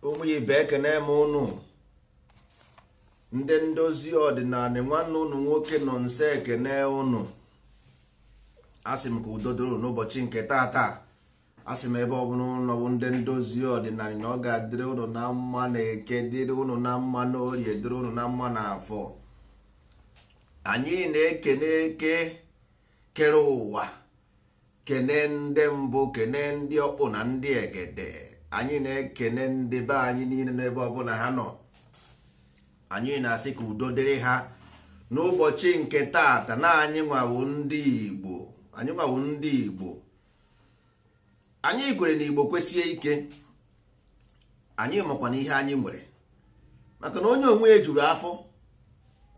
ụmụ ibe ekene m ụnụ ndị ndozi ọdịnala nwanne ụnụ nwoke nọ nso ekene ụnụ. asị m ka udo dịrị n'ụbọchị nke tata. asị m ebe ọbụla ụnụ bụ ndị ndozi ọdịnala na ọ ga-adịrị ụnụ na mma na eke, dịrị ụnụ na mma na orie, dịrị ụnụ na mma na afọ. anyị na-ekene eke kere ụwa, kene ndị mbụ, kene ndị ọkpụ na ndị egede. anyị na-ekene ndị be anyị niile n'ebe ọbụla ha nọ. anyị na-asị ka udo dịrị ha n'ụbọchị nke tata. na anyị nwawo ndị Igbo, anyị nwawo ndị Igbo. anyị kwere na Igbo kwesie ike. anyị makwa na ihe anyị nwere, maka na onye onwe juru afọ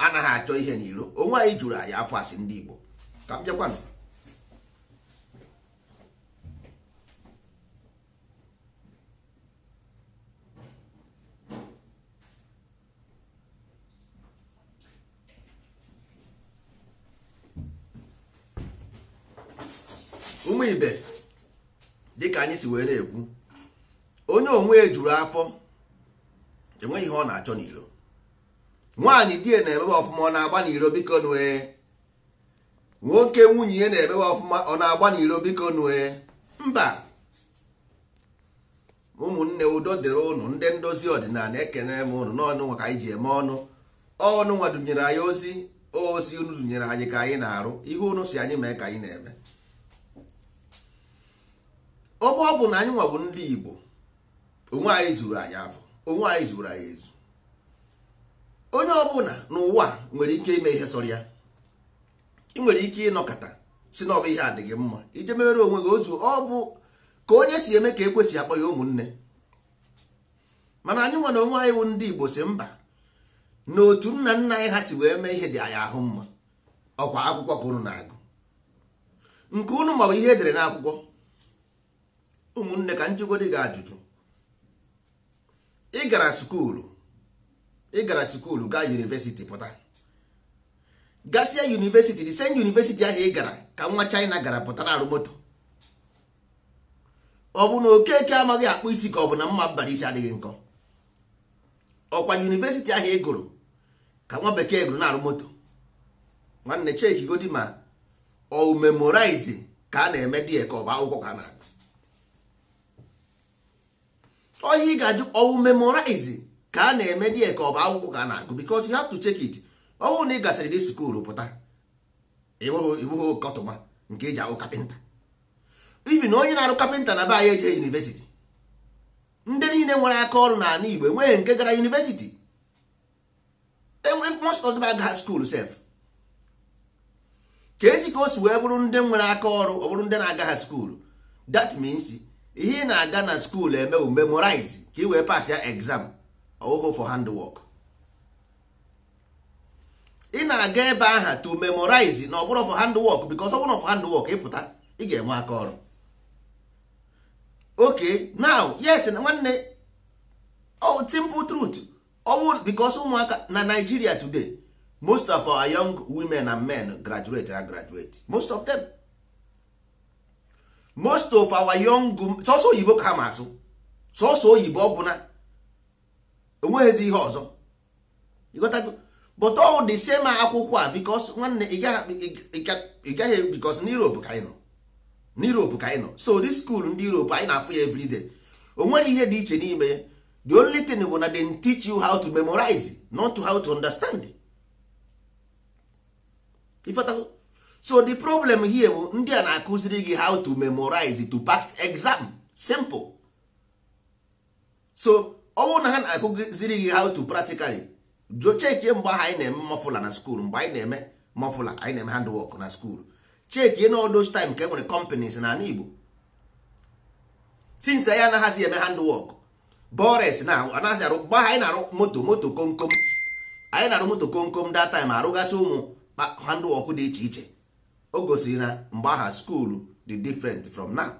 anaghị achọ ihe n'iro. onwe anyị juru anyị afọ asị ndị Igbo. ka m bịakwanụ ụmụ ibe, dịka anyị si wee na-ekwu, onye onwe juru afọ enweghị ihe ọ na-achọ n'iro. nwaanyị di na-emebe ọfụma, ọ na-agba n'iro biko nue. nwoke nwunye ya na-emebe ọfụma, ọ na-agba n'iro biko nue. mba, ụmụnne, udo dịrị ụnụ ndị ndozi ọdịnala. ekene m ụnụ n'ọnụ nwa ka anyị ji eme ọnụ. ọnụ nwa dunyere anyị ozi unu dunyere anyị ka anyị na-arụ ihe unu si anyị mee ka anyị na-eme. ọ bụ na anyị nwabụ ndị Igbo, onwe anyị zuru anyị afọ, onwe anyị zuru anyị ezu. onye ọbụla n'ụwa nwere ike ime ihe sọrọ ya. ị nwere ike ịnọkọta si na ọ bụ ihe adịghị mma, ije mere onwe gị ozu. ọ bụ ka onye si eme ka ekwesị akpọ ya ụmụnne. mana anyị nwa na onwe anyị bụ ndị Igbo si mba, na otu nna nna anyị ha si wee mee ihe dị anyị ahụ mma. ọkwa akwụkwọ ka unu na-agụ, nke unu ma bụ ihe edere n'akwụkwọ. ụmụnne, ka njụgodi gị ajụjụ. ị gara skuulu gaa yunivesiti pụta, gasịa yunivesiti, the same yunivesiti ahụ ị gara ka nwa China gara pụta na-arụ moto. ọ bụ na Okeke amaghị akpụ isi ka ọ bụ na mma mbara isi adịghị nkọ? ọkwa yunivesiti ahụ ị gụrụ ka nwa bekee gụrụ na-arụ moto. nwanne, chekigodi ma ọ memorize ka a na-eme dị ka ọ bụ akwụkwọ ka a na-agụ. oyi ị ga-ajụ, ọwụ memorize ka a na-eme dị ka ọ bụ akwụkwọ ka a na-agụ, because you have to check it. ọwụ na ị gasịrị dị skuulu pụta, ịbụghị kọtụma nke eji ahụ kapịnta. even na onye na-arụ kapịnta na be anyị eje yunivesiti. ndị niile nwere aka ọrụ n'ala Igbo enweghị nke gara yunivesiti. most of them agaghị skuulu sef. ka esi ka o si wee bụrụ ndị nwere aka ọrụ, ọ bụrụ ndị na-agaghị skuulu. that means ihe ị na-aga na skuulu emewu memorize ka ị wee pass ya exam, ọhụhụ for handwork. ị na-aga ebe aha to memorize na ọ bụrụ for handwork, because ọ bụrụ for handwork ịpụta ị ga-enwe aka ọrụ. okay, now yes nwanne, simple truth. because ụmụaka na Nigeria today, most of our young women and men graduate. most of them, most of our young, sọsọ oyibo ka ha ma asụ. sọsọ oyibo ọ bụ na enweghịzi ihe ọzọ. but all the same akwụkwọ a, because nwanne ị gaghị, because n'Europe ka anyị nọ. so this school ndị Europe anyị na-afụ ya everyday. o nwere ihe dị iche n'ime ya. the only thing bụ na they teach you how to memorize, not to how to understand. so the problem here bụ ndị a na-akụziri gị how to memorize to pass exam. simple. so ọ bụrụ na ha na-akụziri gị how to practically chekie mgbe ahụ anyị na-eme mọfụla na skuul. mgbe anyị na-eme mọfụla, anyị na-eme handwork na skuul. chekie na all those time ka e nwere companies na ala Igbo. since anyị anaghịzi eme handwork, bores na anaghịzi arụ. mgbe ahụ anyị na-arụ moto komkom, anyị na-arụ moto komkom that time arụgasị ụmụ handwork dị iche iche. o gosiri na mgbe aha skuulu dị different from now.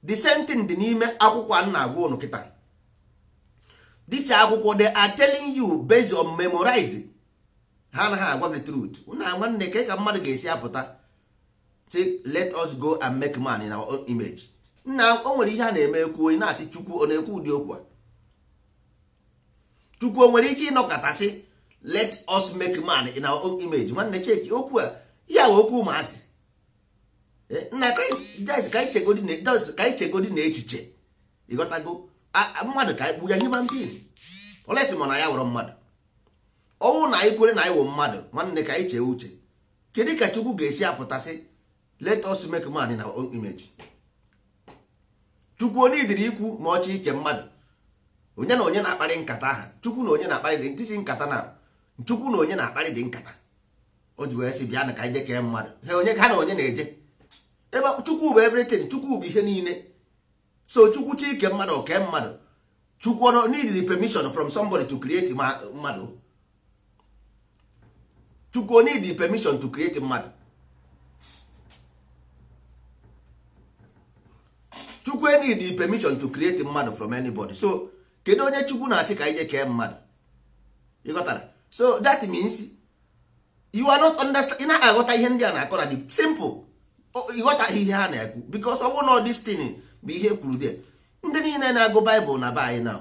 the same thing dị n'ime akwụkwọ a na-agwa ụnụ kịta. this akwụkwọ they are telling you based on memorize. ha anaghị agwa gị truth. na nwanne, ka mmadụ ga-esi apụta say let us go and make man in our own image. nna o nwere ihe a na-eme ekwuo, ị na-asị Chukwu ọ na-ekwu ụdị okwu a. chukwu o nwere ike ịnọkọtasị let us make man in our own image. Nwanne cheki okwu a ya wee okwu ụmụazị nna ka anyị chegodi na echiche ịghọtago mmadụ ka anyị kpụ ya human being olesi ma na ya wụrụ mmadụ ọnwụ na anyị kwere na anyị wụ mmadụ nwanne ka anyị chee uche kedu ka chukwu ga-esi apụtasị let us make man in our own image. Chukwu onye idiri ikwu ma ọchị ike mmadụ onye na onye na-akparị nkata aha chukwu na onye na-akparị dị ntịsi nkata na chukwu na onye na-akparị dị nkata o ji wee sị bịa na ka anyị je kee mmadụ ha na onye na-eje ebe chukwu bụ everything chukwu bụ ihe niile so chukwu chi ike mmadụ oke mmadụ chukwu need permission from somebody to create mmadụ chukwu need permission to create mmadụ chukwu need permission to create mmadụ from anybody. So kedu onye chukwu na-asị ka anyị je kee mmadụ ịghọtara? So that means you are not understand ị na-aghọta ihe ndị a na-akọ na the simple ịghọta ihe ha na-ekwu because ọ bụrụ na this thing bụ ihe kwuru there. Ndị niile na-agụ Bible na be anyị now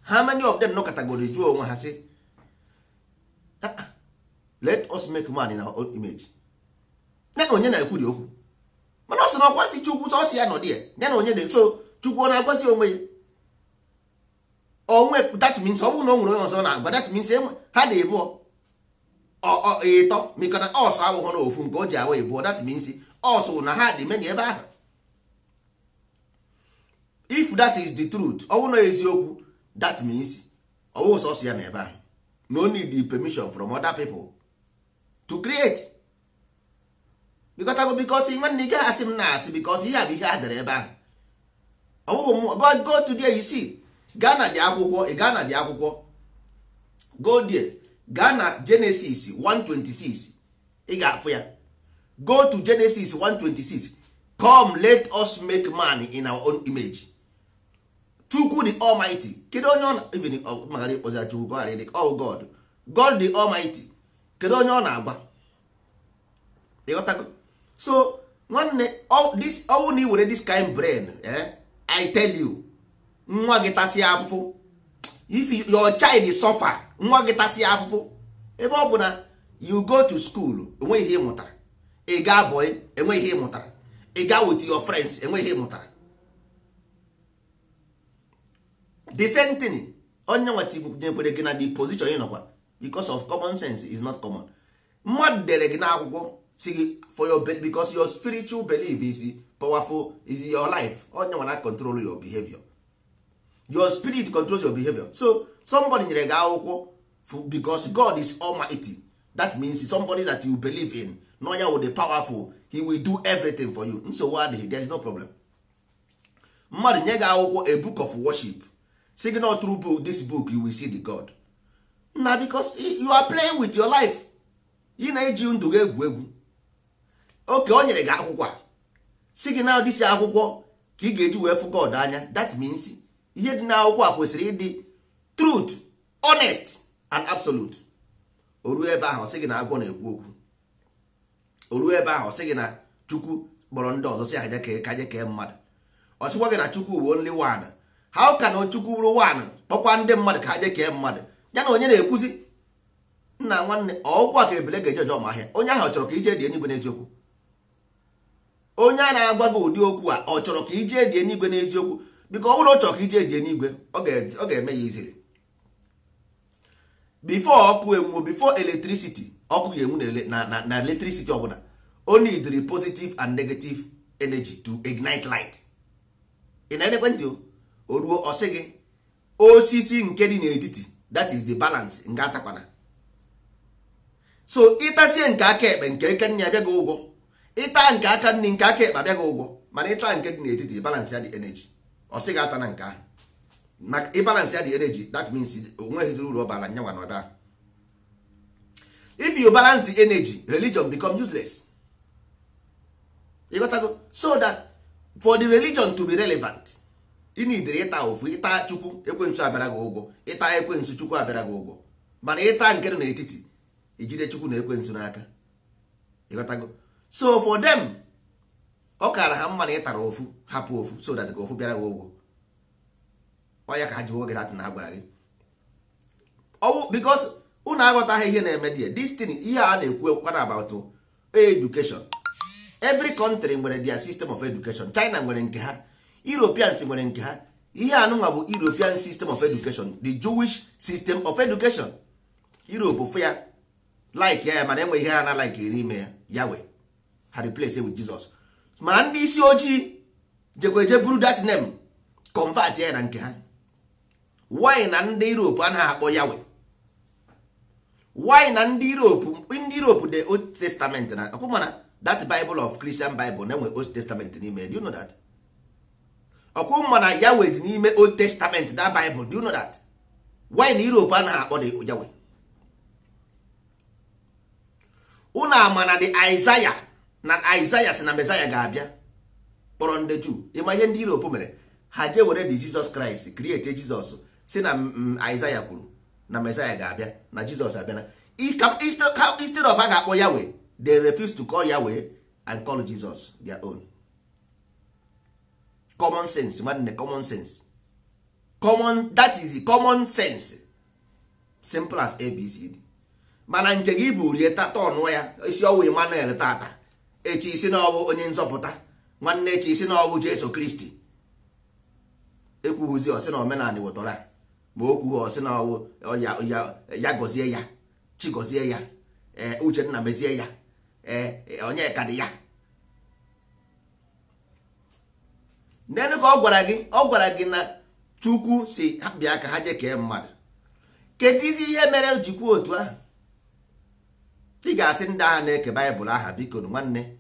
how many of them no category jụọ onwe ha sị let us make man in our own image. Ya na onye na-ekwu dị okwu mana ọ sị na ọkwasị chukwu sọsị ya nọ dị ya na onye dị so chukwu ọ na-agwazi onwe ya onwe that means ọ bụrụ na o nwere onye ọzọ na-agba that means ha dị ịbụọ ịtọ maka na ọsọ awụghọ na ofu nke o ji awa ịbụọ that means ọsọ na ha dị meni ebe ahụ. If that is the truth ọ bụrụ na eziokwu that means ọ bụghị sọsọ ya na ebe ahụ no need the permission from other people to create because nwanne ị gaghị asị m na-asị because ihe a bụ ihe a dere ebe ahụ ọ bụghị go to there you see gaa na dị akwụkwọ ị gaa na dị akwụkwọ go there gaa na Genesis 1:26 ị ga-afụ ya go to Genesis 1:26 come let us make man in our own image. Chukwu the Almighty kedu onye ọ na even magara ịkpọzi Chukwu God the Almighty kedu onye ọ na-agwa ịghọtago? So nwanne ọwụ na iwere this kind brain I tell you nwa gị tasịa afụfụ if your child suffer nwa gị tasịa afụfụ ebe ọ bụ na you go to school enweghị ihe ịmụtara ị gaa boy enweghị ihe ịmụtara ị gaa with your friends enweghị ihe ịmụtara the same thing onye nwetinyere gị na the position ị nọkwa because of common sense is not common. Mmadụ dere gị n'akwụkwọ si gị for your because your spiritual belief is powerful is your life onye nwana control your behavior. Your spirit controls your behavior. So somebody nyere gị akwụkwọ because God is Almighty that means somebody that you believe in no ya with the powerful he will do everything for you. Nsogbu adịghị there is no problem. Mmadụ nye gị akwụkwọ a book of worship say not through book, this book you will see the God na because you are playing with your life. Ị na-eji ndụ gị egwu egwu oke o nyere gị akwụkwọ si gị na this akwụkwọ ka ị ga-eji wee fụ God anya that means ihe dị n'akwụkwọ a kwesịrị ịdị truth honest and absolute. Oruo ebe ahụ sị gị na agwọ na-ekwu okwu oruo ebe ahụ sị gị na Chukwu kpọrọ ndị ọzọ si kaje kee mmadụ ọ sịkwa gị na Chukwu bụ only one. How can Chukwu bụrụ one kpọkwa ndị mmadụ ka je kee mmadụ ya na onye na-ekwuzi nna nwanne ọgwụ ka ebele ga-eje ọjọọ ma ahịa onye ahụ chọrọ ka ije dị enigwe n'eziokwu. Onye a na-agwa gị ụdị okwu a ọ chọrọ ka ije dị enigwe n'eziokwu biko ọ bụrụ ọ chọrọ ka ije dị enigwe ọ ga-eme ya iziri before ọkụ enwu before electricity ọkụ ga-enwu na electricity ọbụla only the positive and negative energy to ignite light. Ị na-ekwentị o ruo ọ sị gị osisi nke dị n'etiti that is the balance nga atakwana. So ịtasie nke aka ekpe nke eke nne abịa gị ụgwọ ịta nke aka nne nke aka ekpe abịa gị ụgwọ mana ịta nke dị n'etiti balance ya dị energy ọ sị gị ata na nke ahụ maka ịbalance ya dị energy that means onweghị uru ọ bara nyanwa n'ọba. If you balance the energy religion become useless. You got to go so that for the religion to be relevant ị na-idere ịta ofu ịta Chukwu ekwensu abịara gị ụgwọ ịta ekwensu Chukwu abịara gị ụgwọ mana ịta nke dị n'etiti ijide Chukwu na ekwensu n'aka. ịghọtago so for them ọ kara ha mma na ịtara ofu hapụ ofu so that ka ofu bịara gị ụgwọ ọ ya ka ha ji ụgwọ gị na agwara gị ọwụ because unu aghọtaghị ihe na-eme die this thing ihe a na-ekwu kwana about education. Every country nwere their system of education. China nwere nke ha, Europeans nwere nke ha. Ihe anụnwa bụ European system of education, the Jewish system of education. Europe fụ ya like ya mana enwe ihe ha na like n'ime ya Yahweh ha replace with Jesus. Mana ndị isi ojii jekweje buru that name convert ya na nke ha. Why na ndị Europe anaghị akpọ Yahweh? Why na ndị Europe the Old Testament na ọkụmana that Bible of Christian Bible na enwe Old Testament n'ime, do you know that? Ọkụmana Yahweh dị n'ime Old Testament that Bible, do you know that? Why na Europe anaghị akpọ the Yahweh? Una ama na the Isaiah si na Messiah ga-abịa kpọrọ ndị Jew. Ịma ihe ndị Europe mere, ha je were the Jesus Christ create Jesus si na Isaiah kwuru na Messiah ga-abịa na Jesus abịa na instead of ha ga-akpọ Yahweh, they refuse to call Yahweh and call Jesus their own. Common sense, nwanne, common sense. That is the common sense. Simple as ABCD. Mana nke gị bụ rie tata ọnụọ ya isi ọwụ Emmanuel tata, echi isi na ọwụ onye nzọpụta, nwanne echi isi na ọwụ Jesu Kristi. Ekwughụzi ọsị na omenala wetara, ma okwughị ọsị na ọwụ ya gọzie ya, chi gọzie ya, Uchenna mezie ya, onye ka dị ya. Nene ka ọ gwara gị na Chukwu si bịa ka ha je kee mmadụ. Kedu isi ihe mere jikwa otu ahụ? Ị ga-asị ndị agha na-eke Baịbụl aha biko nwanne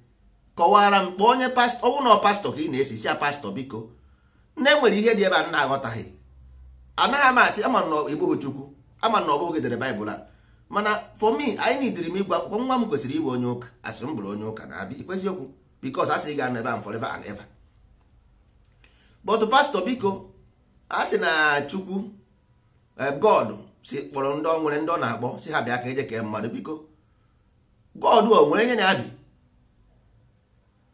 kọwara m kpọọ onye pastọ. Ọwụ na pastọ ka ị na-esi si ya pastọ biko nne nwere ihe dị ebe a na-aghọtaghị. Anaghị amasị ama na igboghị Chukwu, ama na ọbụghị dere Baịbụl a, mana for me anyị nidiri m ịgwa akwụkwọ nwa m kwesịrị ịbụ onye ụka. Asị m bụrụ onye ụka na-abịa ikwesị okwu because asị ị ga-anọ ebe a forever and ever. But pastọ biko asị na Chukwu God si kpọrọ ndị nwere ndị ọ na-akpọ si ha bịa ka eje kee mmadụ biko. God o nwere nye na-abị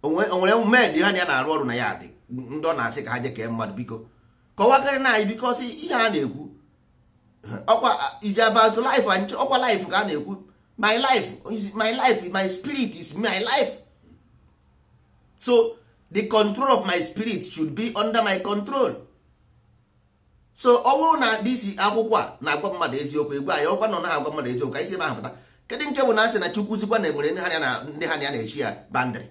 onwere med ha na ya na-arụ ọrụ na ya dị ndị ọ na-asị ka ha je kee mmadụ biko kọwakarị na anyị because ihe a na-ekwu ọkwa is about life and ọkwa life ka a na-ekwu. My life is my life, my spirit is my life, so the control of my spirit should be under my control. So ọ bụrụ na disi akwụkwọ a na-agwa mmadụ eziokwu egwu anyị ọkwa nọ na-agwa mmadụ eziokwu ka isi ebe ahụ pụta. Kedu nke bụ na asị na Chukwu zikwa na enwere ndị ha na ya na-echi ya bandịrị?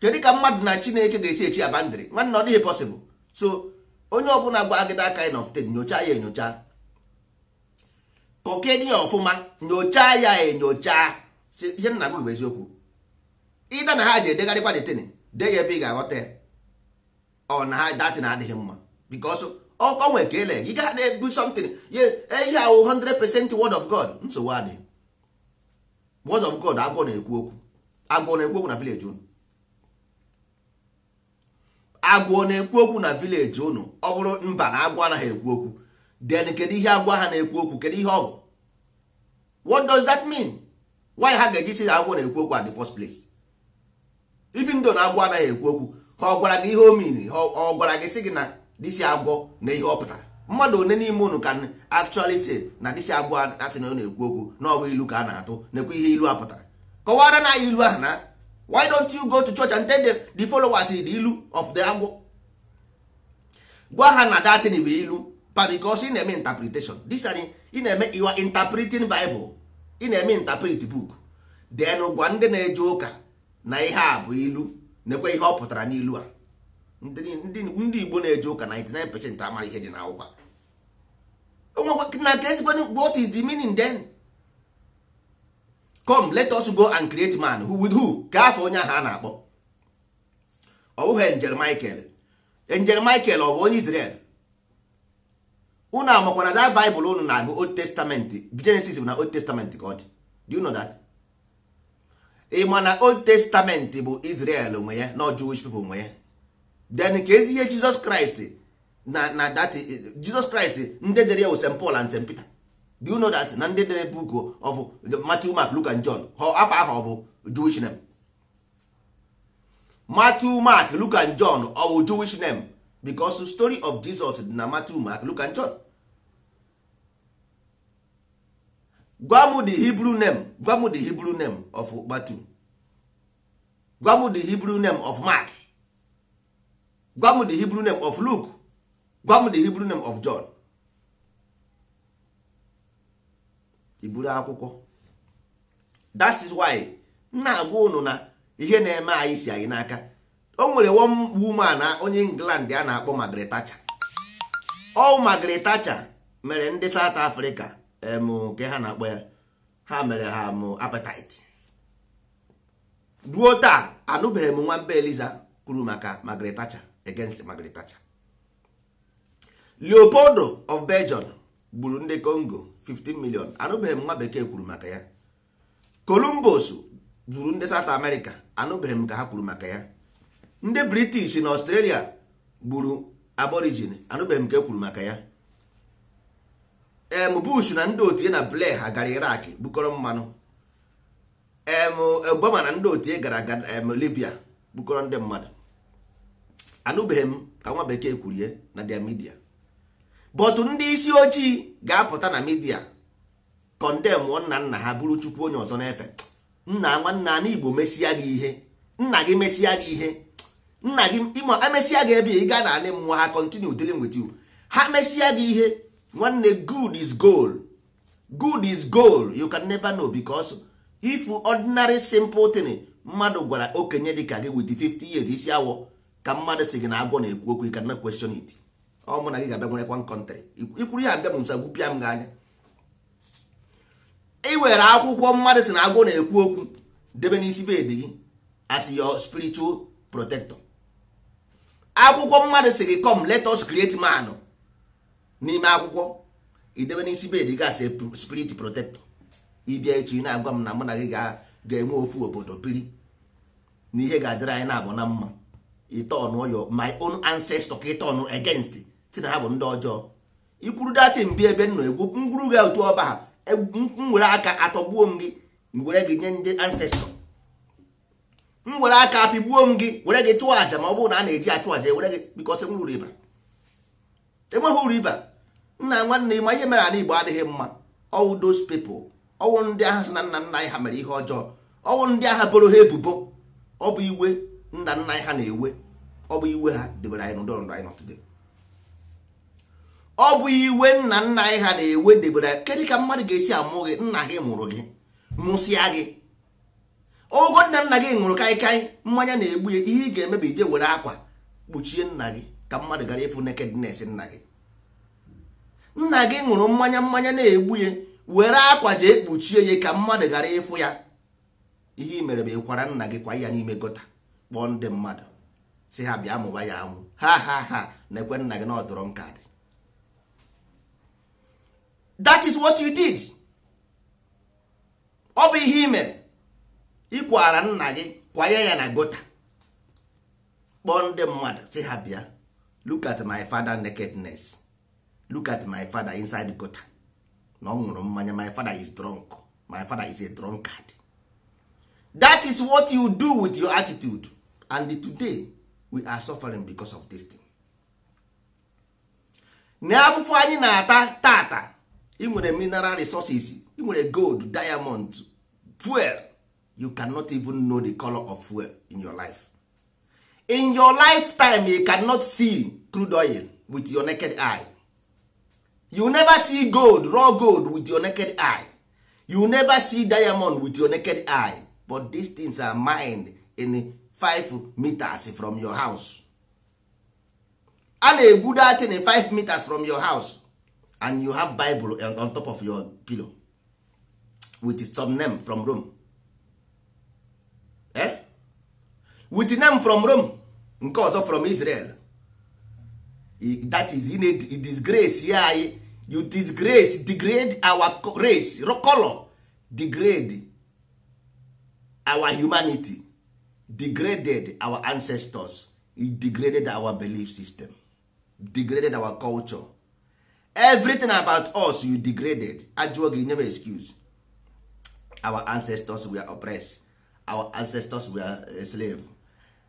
Kedu ka mmadụ na Chineke ga-esi echi ya bandịrị? Nwanne ọ dịghị possible. So onye ọbụla gwa gị that kind of thing nyocha ya enyocha, kokeni ya ọfụma, nyocha ya enyocha. Ihe nna gị bụ eziokwu. Ịda na ha ji edegharịkwa detin de ya ebe ị ga-aghọta ya ọ na ha datin adịghị mma because ọkọ nwee ka ele gị ga na-ebu something ihe ahụ 100% word of God. Nsogbu adịghị. Word of God agwọ na-ekwu okwu. Agwọ na-ekwu okwu na village unu. Agwọ na-ekwu okwu na village unu. Ọ bụrụ mba na agwọ anaghị ekwu okwu, then kedu ihe agwọ ha na-ekwu okwu? Kedu ihe ọ bụ? What does that mean? Why ha ga-eji si agwọ na-ekwu okwu at the first place? Even though na agwọ anaghị ekwu okwu, ha ọ gwara gị ihe o mean? Ọ gwara gị sị gị na disi agwọ na ihe ọ pụtara? Mmadụ one n'ime unu can actually say na disi agwọ asị na ọ na-ekwu okwu na ọ bụ ilu ka a na-atụ nekwa ihe ilu a pụtara? Kọwara na ilu ahụ na. Why don't you go to church and tell the followers the ilu of the agwọ? Gwa ha na datin bụ ilu but because ị na-eme interpretation. This are ị na-eme, you are interpreting Bible, ị na-eme interpret book, then gwa ndị na-eje ụka na ihe a bụ ilu nekwa ihe ọ pụtara n'ilu a. Ndị Igbo na-eje ụka 99% amara ihe dị na akwụkwọ. What is the meaning then? Come, let us go and create man. Who with who? Ka afọ onye ahụ a na-akpọ ọ bụghị Angel Michael. Angel Michael ọ bụ onye Israel? Unu amakwana that Bible unu na-agụ Old Testament, Genesis bụ na Old Testament ka ọ dị. Do you know that? Ị ma na Old Testament bụ Israel onwe ya, not Jewish people onwe ya. Then ka ezi ihe Jesus Christ na that Jesus Christ ndị dere ya bụ St. Paul and St. Peter. Do you know that na ndị dere book of Matthew, Mark, Luke and John afọ ahụ ọ bụ Jewish name? Matthew, Mark, Luke and John ọ bụ Jewish name because the story of Jesus na Matthew, Mark, Luke and John. gwa m the Hebrew name, gwa m the Hebrew name of Matthew, gwa m the Hebrew name of Mark, gwa m the Hebrew name of Luke, gwa m the Hebrew name of John. Iburu akwụkwọ. That is why na-agwa unu na ihe na-eme anyị si anyị n'aka. O nwere one woman onye England a na-akpọ Margaret Thatcher. Margaret Thatcher mere ndị South Africa nke ha na-akpọ ya, ha mere ha appetite. Ruo taa anụbeghị m nwambe Eliza kwuru maka Margaret Thatcher against Margaret Thatcher. Leopoldo of Belgium gburu ndị Congo 15 million, anụbeghị m nwa bekee kwuru maka ya. Columbus gburu ndị South America, anụbeghị m ka ha kwuru maka ya. Ndị British na Australia gburu aborigine, anụbeghị m ka e kwuru maka ya. Bush na ndị otu na Blair ha gara Iraq bukọrọ mmanụ. Obama na ndị otu gara Libya bukọrọ ndị mmadụ. Anụbeghị m ka nwa bekee kwuru ya na their media. But ndị isi ojii ga-apụta na media condemn nna ha bụrụ Chukwu onye ọzọ na-efe. Nna nwanna na Igbo mesịa gị ihe, nna gị mesịa gị ihe, nna gị imo emesịa gị ebe ị ga na anị mmụọ ha continue dealing with you. Ha mesịa gị ihe, nwanne, good is gold. Good is gold. You can never know, because if ordinary simple thing mmadụ gwara okenye dị ka gị with 50 years isi awọ ka mmadụ si gị na agwọ na-ekwu okwu, you cannot question it. Ọ mụ na gị ga-abịa nwere one country ikwuru ya abịa m nso gwupịa m gị anya. I were akwụkwọ mmadụ si na agwọ na-ekwu okwu debe n'isi bed gị as your spiritual protector. Akwụkwọ mmadụ si gị come let us create man n'ime akwụkwọ idebe n'isi bed gị as a spirit protector. Ịbịa echi na-agwa m na mụ na gị ga-enwe ofu obodo piri na ihe ga-adịrị anyị na-abụ na mma. Ịtọnụ yo my own ancestor ka ịtọnụ against si na ha bụ ndị ọjọọ. Ikwuru datin bi ebe nọ egwu ngwuru gị otu ọba ha nwere aka atọgbuo m gị, were gị nye ndị ancestor. M were aka apịgbuo m gị, were gị chụọ aja, ma ọ bụrụ na a na-eji achụ aja were gị because enweghị uru ịba. Enweghị uru ịba. Nna nwanne ma ihe mere ala Igbo adịghị mma. All those people, ọwụ ndị agha sị na nna nna anyị ha mere ihe ọjọọ, ọwụ ndị agha boro ha ebubo. Ọ bụ iwe nna nna anyị ha na-ewe, ọ bụ iwe ha debere anyị n'ụdọ ndụ anyị nọ today. Ọ bụ iwe nna nna anyị ha na-ewe debere. Kedu ka mmadụ ga-esi amụ gị, nna gị mụrụ gị mụsịa gị, ogo nna nna gị ṅụrụ kaikai mmanya na-egbu ya, ihe ị ga-emebi ije were akwa kpuchie nna gị ka mmadụ gara ịfụ nakedness nna gị. Nna gị ṅụrụ mmanya na-egbu ya, were akwa jee kpuchie ya ka mmadụ gara ịfụ ya. Ihe mere bụ ịkwara nna gị kwa ya n'ime gota, kpọọ ndị mmadụ si ha bịa mụba ya amụ. Ha na-ekwe nna gị na ọdụrọ nkadị. That is what you did. Ọ bụ ihe i mere. Ịkwara nna gị kwanye ya na gota, kpọọ ndị mmadụ si ha bịa. Look at my father nakedness. Look at my father inside the gutter. Na ọ ṅụrụ mmanya. My father is drunk. My father is a drunkard. That is what you do with your attitude. And today we are suffering because of this thing. Na afụfụ anyị na-ata tata. Ị nwere mineral resources, ị nwere gold, diamond, fuel. You cannot even know the color of fuel in your life. In your lifetime, you cannot see crude oil with your naked eye. You never see gold, raw gold with your naked eye. You never see diamond with your naked eye. But these things are mined in 5 meters from your house. And a good thing in 5 meters from your house. And you have Bible on top of your pillow with some name from Rome. With the name from Rome, nke ọzọ from Israel. That is in a disgrace. Yeah, you degrade our race, color, degrade our humanity, degraded our ancestors, it degraded our belief system, degraded our culture. Everything about us you degraded. Ajụọ never excuse. Our ancestors were oppressed. Our ancestors were slave.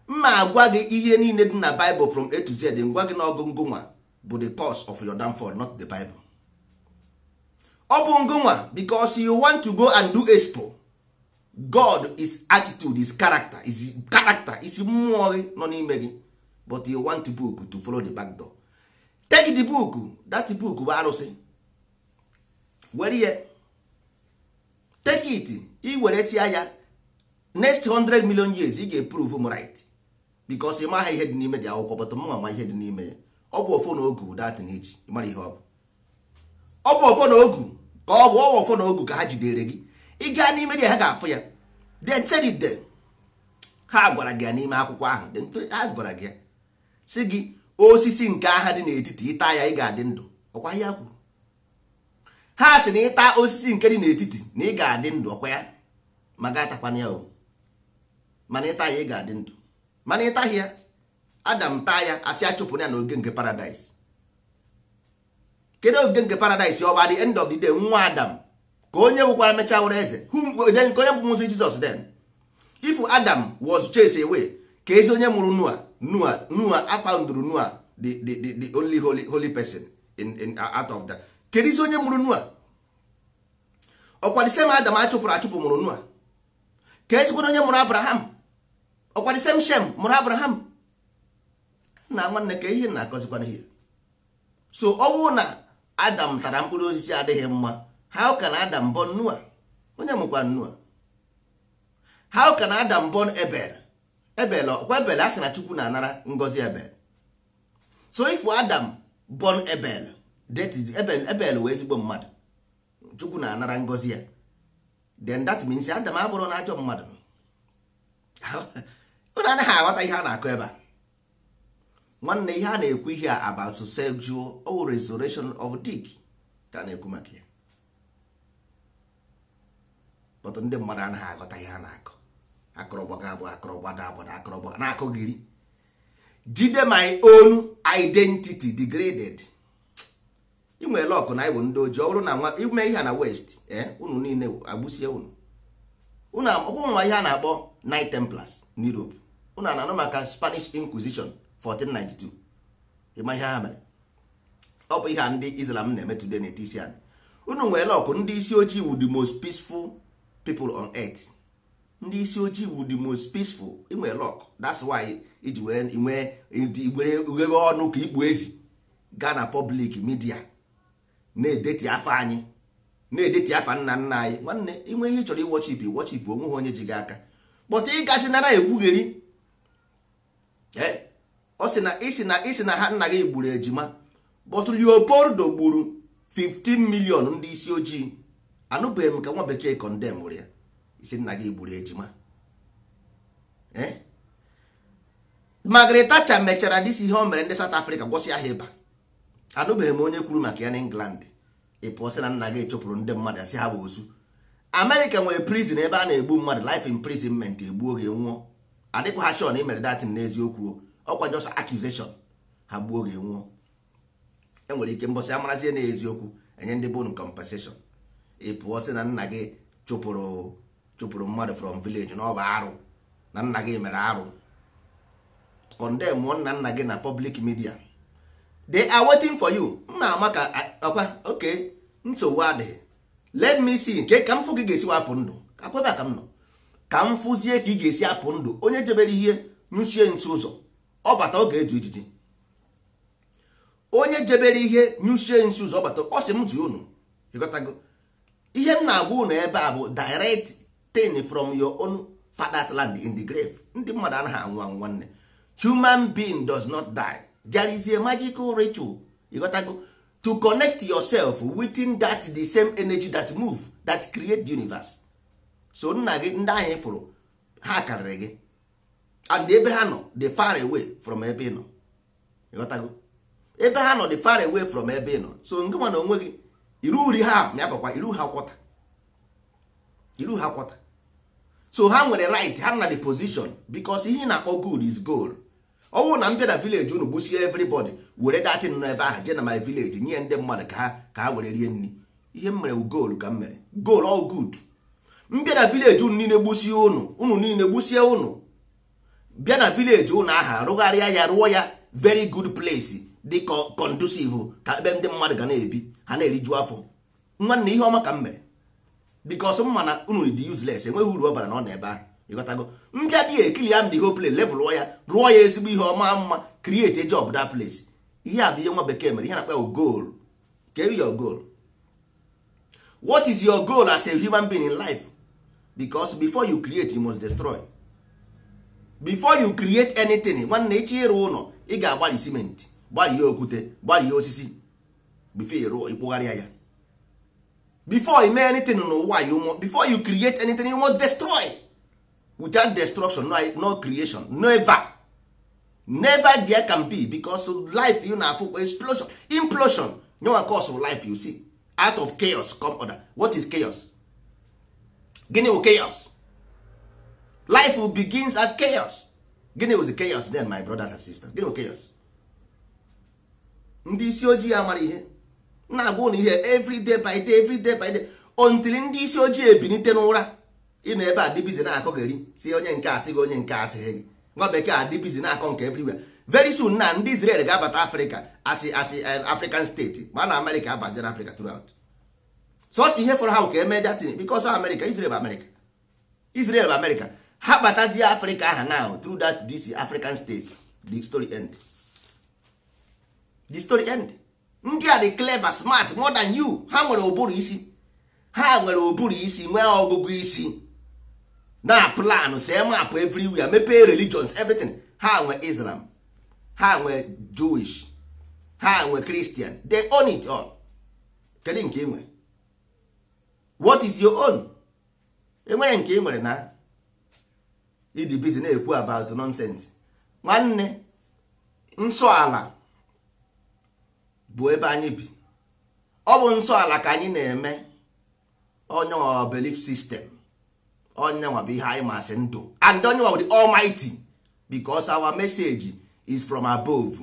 Mma agwa gị ihe niile dị na Bible from A to Z, ngwa gị na ọgụngụ nwa bụ the cause of your downfall, not the Bible. ọ bụ ngụnwa because you want to go and do expo. God is attitude, is character, is mmụọ gị nọ n'ime gị, but you want the book to follow the back door. Take the book, that book bụ arụsị, were ya take it, i were tia ya next 100 million years ị ga-eprove m right, because ị maghị ihe dị n'ime dị akwụkwọ, but mụ ma ihe dị n'ime ya. Ọ bụ ofo na ogu dat n'iji ịmara ihe ọ bụ ofo na ogu ka ọ bụ ofo na ogu ka ha jidere gị, ị gaa n'ime dị ha ga-afụ ya. Then said it there. Ha gwara gị n'ime akwụkwọ ahụ, ha gwara gị sị gị osisi nke aha dị n'etiti ịta ya ị ga-adị ndụ, ọkwa ya kwuru. Ha sị na ịta osisi nke dị n'etiti na ị ga-adị ndụ, ọkwa ya, ma ga-atakwana ya o, mana ịta ya ị ga-adị ndụ. Mana ịtaghị ya, Adam taa ya asị achụpụ ya na oge nke paradise. Kedu oge nke paradise? Ọ bụ at the end of the day nwa Adam ka onye bụkwara mechaa were eze, then ka onye bụ Moses Jesus. Then if Adam was chased away, ka ezi onye mụrụ Noah I found Noah the only holy person in out of that. Kedu ezi onye mụrụ Noah? Ọkwa the same Adam achụpụ mụrụ Noah. Ka ezikwana onye mụrụ Abraham? Ọkwa the same Shem mụrụ Abraham. Na nwanne ka ihe na-akọzikwana ihe. So ọ bụrụ na Adam tara mkpụrụ osisi adịghị mma, how can Adam born Noah? Onye mụkwa Noah. How can Adam born Abel? Abel asị na Chukwu na-anara ngozi Abel. So if Adam born Abel, that is Abel wee ezigbo mmadụ, Chukwu na-anara ngozi ya, then that means Adam abụrụ na ajọ mmadụ. Ụnụ anaghị aghọta ihe a na-akọ ebe a. Nwanne ihe a na-ekwu ihe about sexual or restoration of dick ka na-ekwu maka ya, but ndị mmadụ anaghị aghọta ihe a na-akọ. Akọrọgbaga abụ akọrọgbada abụ akọrọgbaga na-akọgiri. Jide my own identity degraded. Ị nwere lọkụ na iwu ndị ojii, ọ bụrụ na ime ihe na west unu niile agbụsie unu ọkwụ nwa ihe a na-akpọ Knight Templars n'Europe. Unu na-anụ maka Spanish Inquisition 1492. Ịma ihe ha mere? Ọ bụ ihe a ndị Islam na-eme today na etisi anyị. Unu nwere lọkụ ndị isi ojii wu the most peaceful people on earth. Ndị isi ojii wu the most peaceful. Ị nwere lọkụ, that's why iji wee ughere ọnụ ka ikpu ezi gaa na public media na-edeti afọ anyị, na-edeti afọ nna nna anyị. Nwanne inwe ihe ị chọrọ iwọchipụ onwe ha onye ji gị aka, but ị gasị nara ekwugheri ọ sị na ha nna gị gburu ejima, but Leopoldo gburu 15 million ndị isi ojii. Anụbeghị m ka nwa bekee condemn ya, isi nna gị gburu ejima. Margaret Thatcher mechara dịsi ihe o mere ndị South Africa gwọsị ahụ ịba. Anụbeghị m onye kwuru maka ya na England. Ịpụọsị na nna gị echụpụrụ ndị mmadụ asị ha bụ ozu. America nwere prison ebe a na-egbu mmadụ, life imprisonment, egbu oge nwụọ. Adịkwa ha shon imere datin n'eziokwu, ọkwa just accusation, ha gbuo oge nwụọ. Enwere ike mbọsị amarazie n'eziokwu enye ndị bone compensation. Ịpụọsị na nna gị chụpụrụ mmadụ from village na ọ bụ arụ, na nna gị mere arụ. Condemn nna gị na public media. They are waiting for you. Mma amaka akwa okay, nsogbu adịghị. Let me see nke ka m fụ gị ga-esi wapụ ndụ. Akwebe ka m nọ. Ka m fụzie ka ị ga-esi apụ ndụ. Onye jebere ihe nyuchie nsi ụzọ, ọ bata ọ ga-eju ijiji. Onye jebere ihe nyuchie nsi ụzọ, ọ bata ọ sị m tụọ unu. Ịghọtago? Ihe m na-agwa unu ebe a bụ direct thing from your own father's land in the grave. Ndị mmadụ anaghị anwụ anwụ nwanne. Human being does not die. There is a magical ritual, you got to go to connect yourself within that the same energy that move, that create the universe. So nna gị ndị ahụ ịfụrụ ha karịrị gị, and ebe ha nọ the far away from ebe ị nọ, you got to go ebe ha nọ the far away from ebe ị nọ. So ngị nwa na onwe gị iru uri half ma afọkwa iru ha kwọta. So ha nwere right, ha na the position, because ihe na-akpọ good is goal. Ọwụ na mbịa na village unu gbusie everybody were datin nọ ebe ahụ jee na my village nye ndị mmadụ ka ha were rie nri. Ihe m mere goal ka m mere, goal all good. Mbịa na village unu niile gbusie unu niile gbusie unu, bịa na village unu aha rụgharịa ya, rụọ ya very good place dị conducive ka ebe ndị mmadụ ga na-ebi, ha na-eriju afọ. nwanne ihe ọma ka m mere because m mana unu dị useless enweghị uru ọ bara na ọ na ebe ahụ ịghọtago mbịa dị ekili ya m dị whole place level rụọ ya ezigbo ihe ọma mma create a job that place ihe a bụ ihe nwa bekee mere ihe na-akpa goal kedu your goal what is your goal as a human being in life because before you create you must destroy before you create anything nwanne echi ịrụ ụlọ ị ga-agbari simenti gbari ya okwute gbari ya osisi before ịrụ ịkpụgharịa ya before you make anything n'ụwa before you create anything you must destroy without destruction no creation never there can be because life you na explosion implosion no cause of life you see out of chaos come order what is chaos gịnị wụ chaos life begins at chaos gịnị was the chaos then my brothers and sisters gịnị wụ chaos ndị isi ojii amara ihe na-agwa ụnụ ihe every day by day until ndị isi ojii ebinite n'ụra ịnọ ebe a dịbizi na-akọgheri si onye nke asị gị onye nke asịghị gị nwa bekee adịbizi na-akọ nke everywhere very soon na ndị Israel ga-abata Africa asị African state ma na America abaziri Africa throughout so ihe fọrọ ha ka eme datin because America Israel bụ America ha batazie Africa aha now through that this African state the story end ndị a dị clever smart more than you ha nwere ụbụrụ isi nwee ọgụgụ isi na plan see map everywhere mepee religions everything ha nwe Islam ha nwe Jewish ha nwe Christian they own it all kedu nke ị nwe what is your own enwere nke ị nwere na ịdị busy na-ekwu about nonsense nwanne nsọ ala bụ ebe anyị bi ọ bụ nsọ ala ka anyị na-eme onye nwa belief system onye nwa bụ ihe anyị masị ndụ and onye nwa the almighty because our message is from above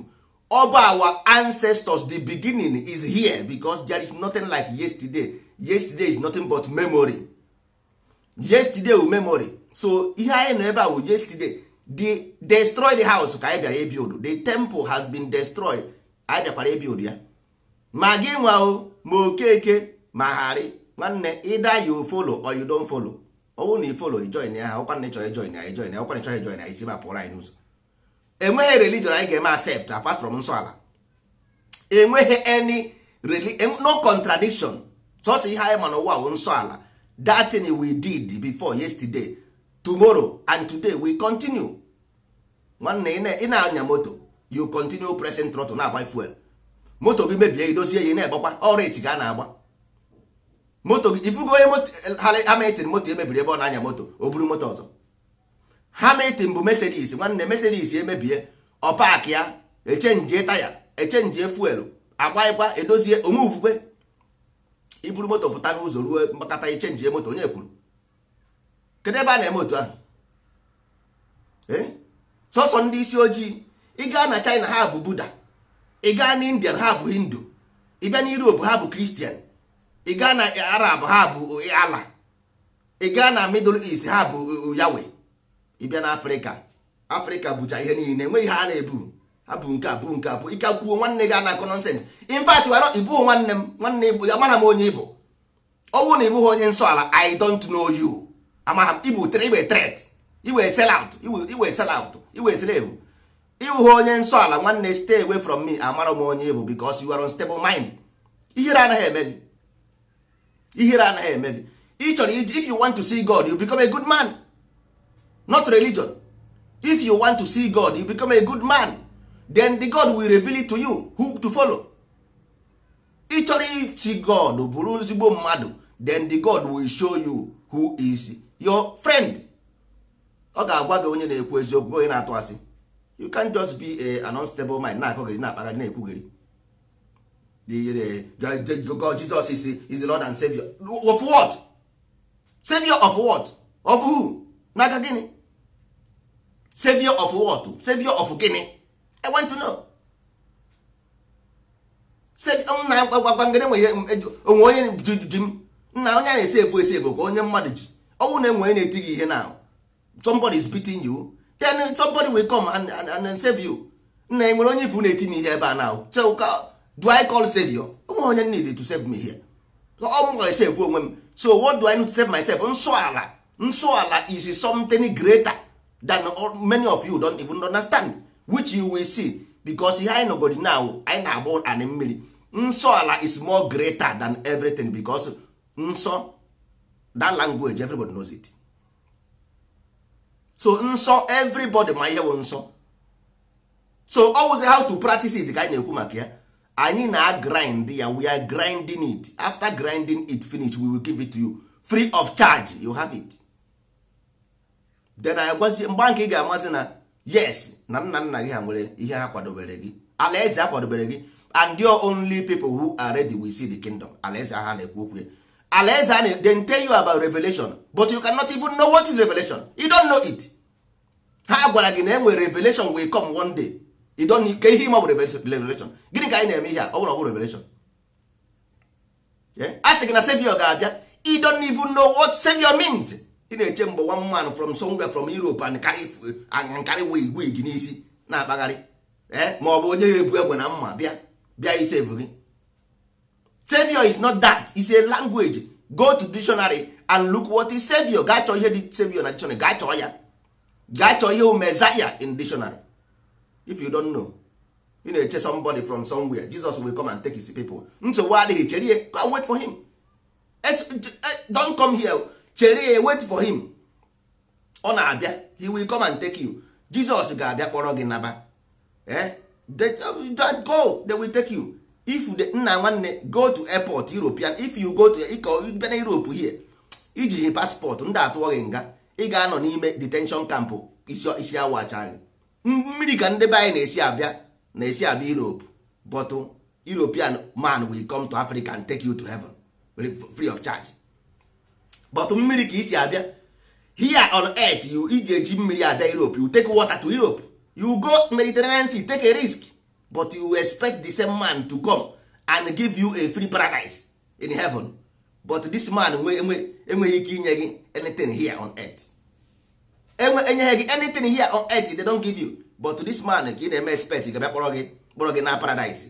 ọ bụ our ancestors the beginning is here because there is nothing like yesterday is nothing but memory memory so ihe anyị nọ ebe a bụ yesterday the destroy the house ka anyị bịara ebuild the temple has been destroyed anyị bịakwara ebuild ya ma gị nwa ma okeke ma harị nwanne either you follow or you don't follow ọwụ na follow join ya ọkwa na chọrọ join ya join ya ọkwa na chọrọ join ya isi ba pụrụ anyị n'ụzọ enweghị religion anyị ga-eme accept apart from nsọ ala enweghị any no contradiction sọsọ ihe anyị ma n'ụwa bụ nsọ ala that thing we did before yesterday tomorrow and today we continue nwanne ị na-anya moto you continue pressing throttle na-agba fuel moto gị mebie idozie ya na-egbakwa ọreti ga na-agba moto gị ifugo Hamilton moto emebiri ebe ọ na-anya moto o buru moto ọzọ Hamilton bụ Mercedes nwanne Mercedes emebie ọ paaki ya echenjie taya echenjie fuel agbaịkwa edozie omuvukwe iburu moto pụta n'ụzọ ruo mgbakọta echenjie moto onye kwuru kedu ebe a na-eme otu ahụ sọsọ ndị isi ojii ị gaa na China ha bụ Buddha ị gaa na Indian ha bụ Hindu ị bịa na Europe ha bụ Christian ị gaa na Arab ha bụ Allah ị gaa na Middle East ha bụ Yahweh ị bịa na Africa bụcha ihe niile enweghị ha na-ebu ha bụ nke abụ ike kwuo nwanne gị anakọ nonsense in fact ịbụ nwanne m nwanne Igbo amara m onye Igbo ọwụ na ịbụghị onye nsọ ala I don't know you amara m Igbo iwe threat iwe sell out iwe slave ịhụ onye nsọ ala nwanne stay away from me amara m onye Igbo because you are unstable mind ihere anaghị eme gị ị chọrọ if you want to see God you become a good man not religion if you want to see God you become a good man then the God will reveal it to you who to follow ị chọrọ isi God bụrụ ezigbo mmadụ then the God will show you who is your friend ọ ga-agwa gị onye na-ekwu eziokwu onye na-atụ asị you can't just be an unstable mind na-akọgịrị na-akpagharị na-ekwughịrị God Jesus is the Lord and Savior of what? Savior of what? Of who? N'aka gịnị? Savior of what? Savior of gịnị? I want to know. onwe onye ji m nna onye na-esi efu ka onye mmadụ ji ọ bụrụ na enwe onye na-eti gị ihe now somebody is beating you then somebody will come and save you. Nna enwere onye ifu na-eti m ihe ebe a now so do I call savior? Onwe onye need to save me here. ọ mụ esave onwe m. So what do I need to save myself? Nsọ ala is something greater than many of you don't even understand, which you will see, because ihe anyị nọgodi now anyị na-agba anị mmiri. Nsọ ala is more greater than everything, because nsọ, that language everybody knows it. So nsọ, everybody ma ihe bụ nsọ. So always how to practice it ka anyị na-ekwu maka ya. Anyị na grind ya, we are grinding it. After grinding it finish, we will give it to you free of charge. You have it. Then I agwazi mgbe nke ị ga-amazi na yes, na nna nna gị ha nwere ihe ha kwadobere gị, alaeze ha kwadobere gị, and your only people who are ready will see the kingdom. Alaeze ha na-ekwu okwu. Alaeze ha then tell you about revelation, but you cannot even know what is revelation. You don't know it. Ha gwara gị na enwere revelation will come one day. You don't need ihe ịma bụ revelation. Gịnị ka anyị na-eme ihe a? Ọ bụrụ ọ bụ revelation. A sị gị na savior ga-abịa, you don't even know what savior means. Ị na-eche mgbe one man from somewhere from Europe and carry wig n'isi na-akpagharị, ma ọ bụ onye ya ebu egbe na mma bịa isave gị. Savior is not that. It's a language. Go to dictionary and look what is savior. Gaa chọọ ihe dị savior na dictionary. Gaa chọọ ya. Gaa chọọ ihe messiah in dictionary. If you don't know, you na-eche somebody from somewhere, Jesus will come and take his people. Nsogbu adịghị, chere, go and wait for him. Don't come here, chere, wait for him. Ọ na-abịa, he will come and take you. Jesus ga-abịa kpọrọ gị naba. Go, they will take you. If nna nwanne go to airport European, if you go to bịa na Europe here, iji passport ndị atụọ gị nga, ị ga-anọ n'ime detention camp isi awa achaghị. Mmiri ka ndị be anyị na-esi abịa Europe, but European man will come to Africa and take you to heaven free of charge. But mmiri ka isi abịa here on earth, you iji eji mmiri abịa Europe, you take water to Europe, you go Mediterranean Sea, take a risk, but you expect the same man to come and give you a free paradise in heaven. But this man enweghị ike inye gị anything here on earth. Enyeghị gị anything here on earth, they don't give you. But this man ka ị na-eme expect ga-abịa kpọrọ gị na paradise.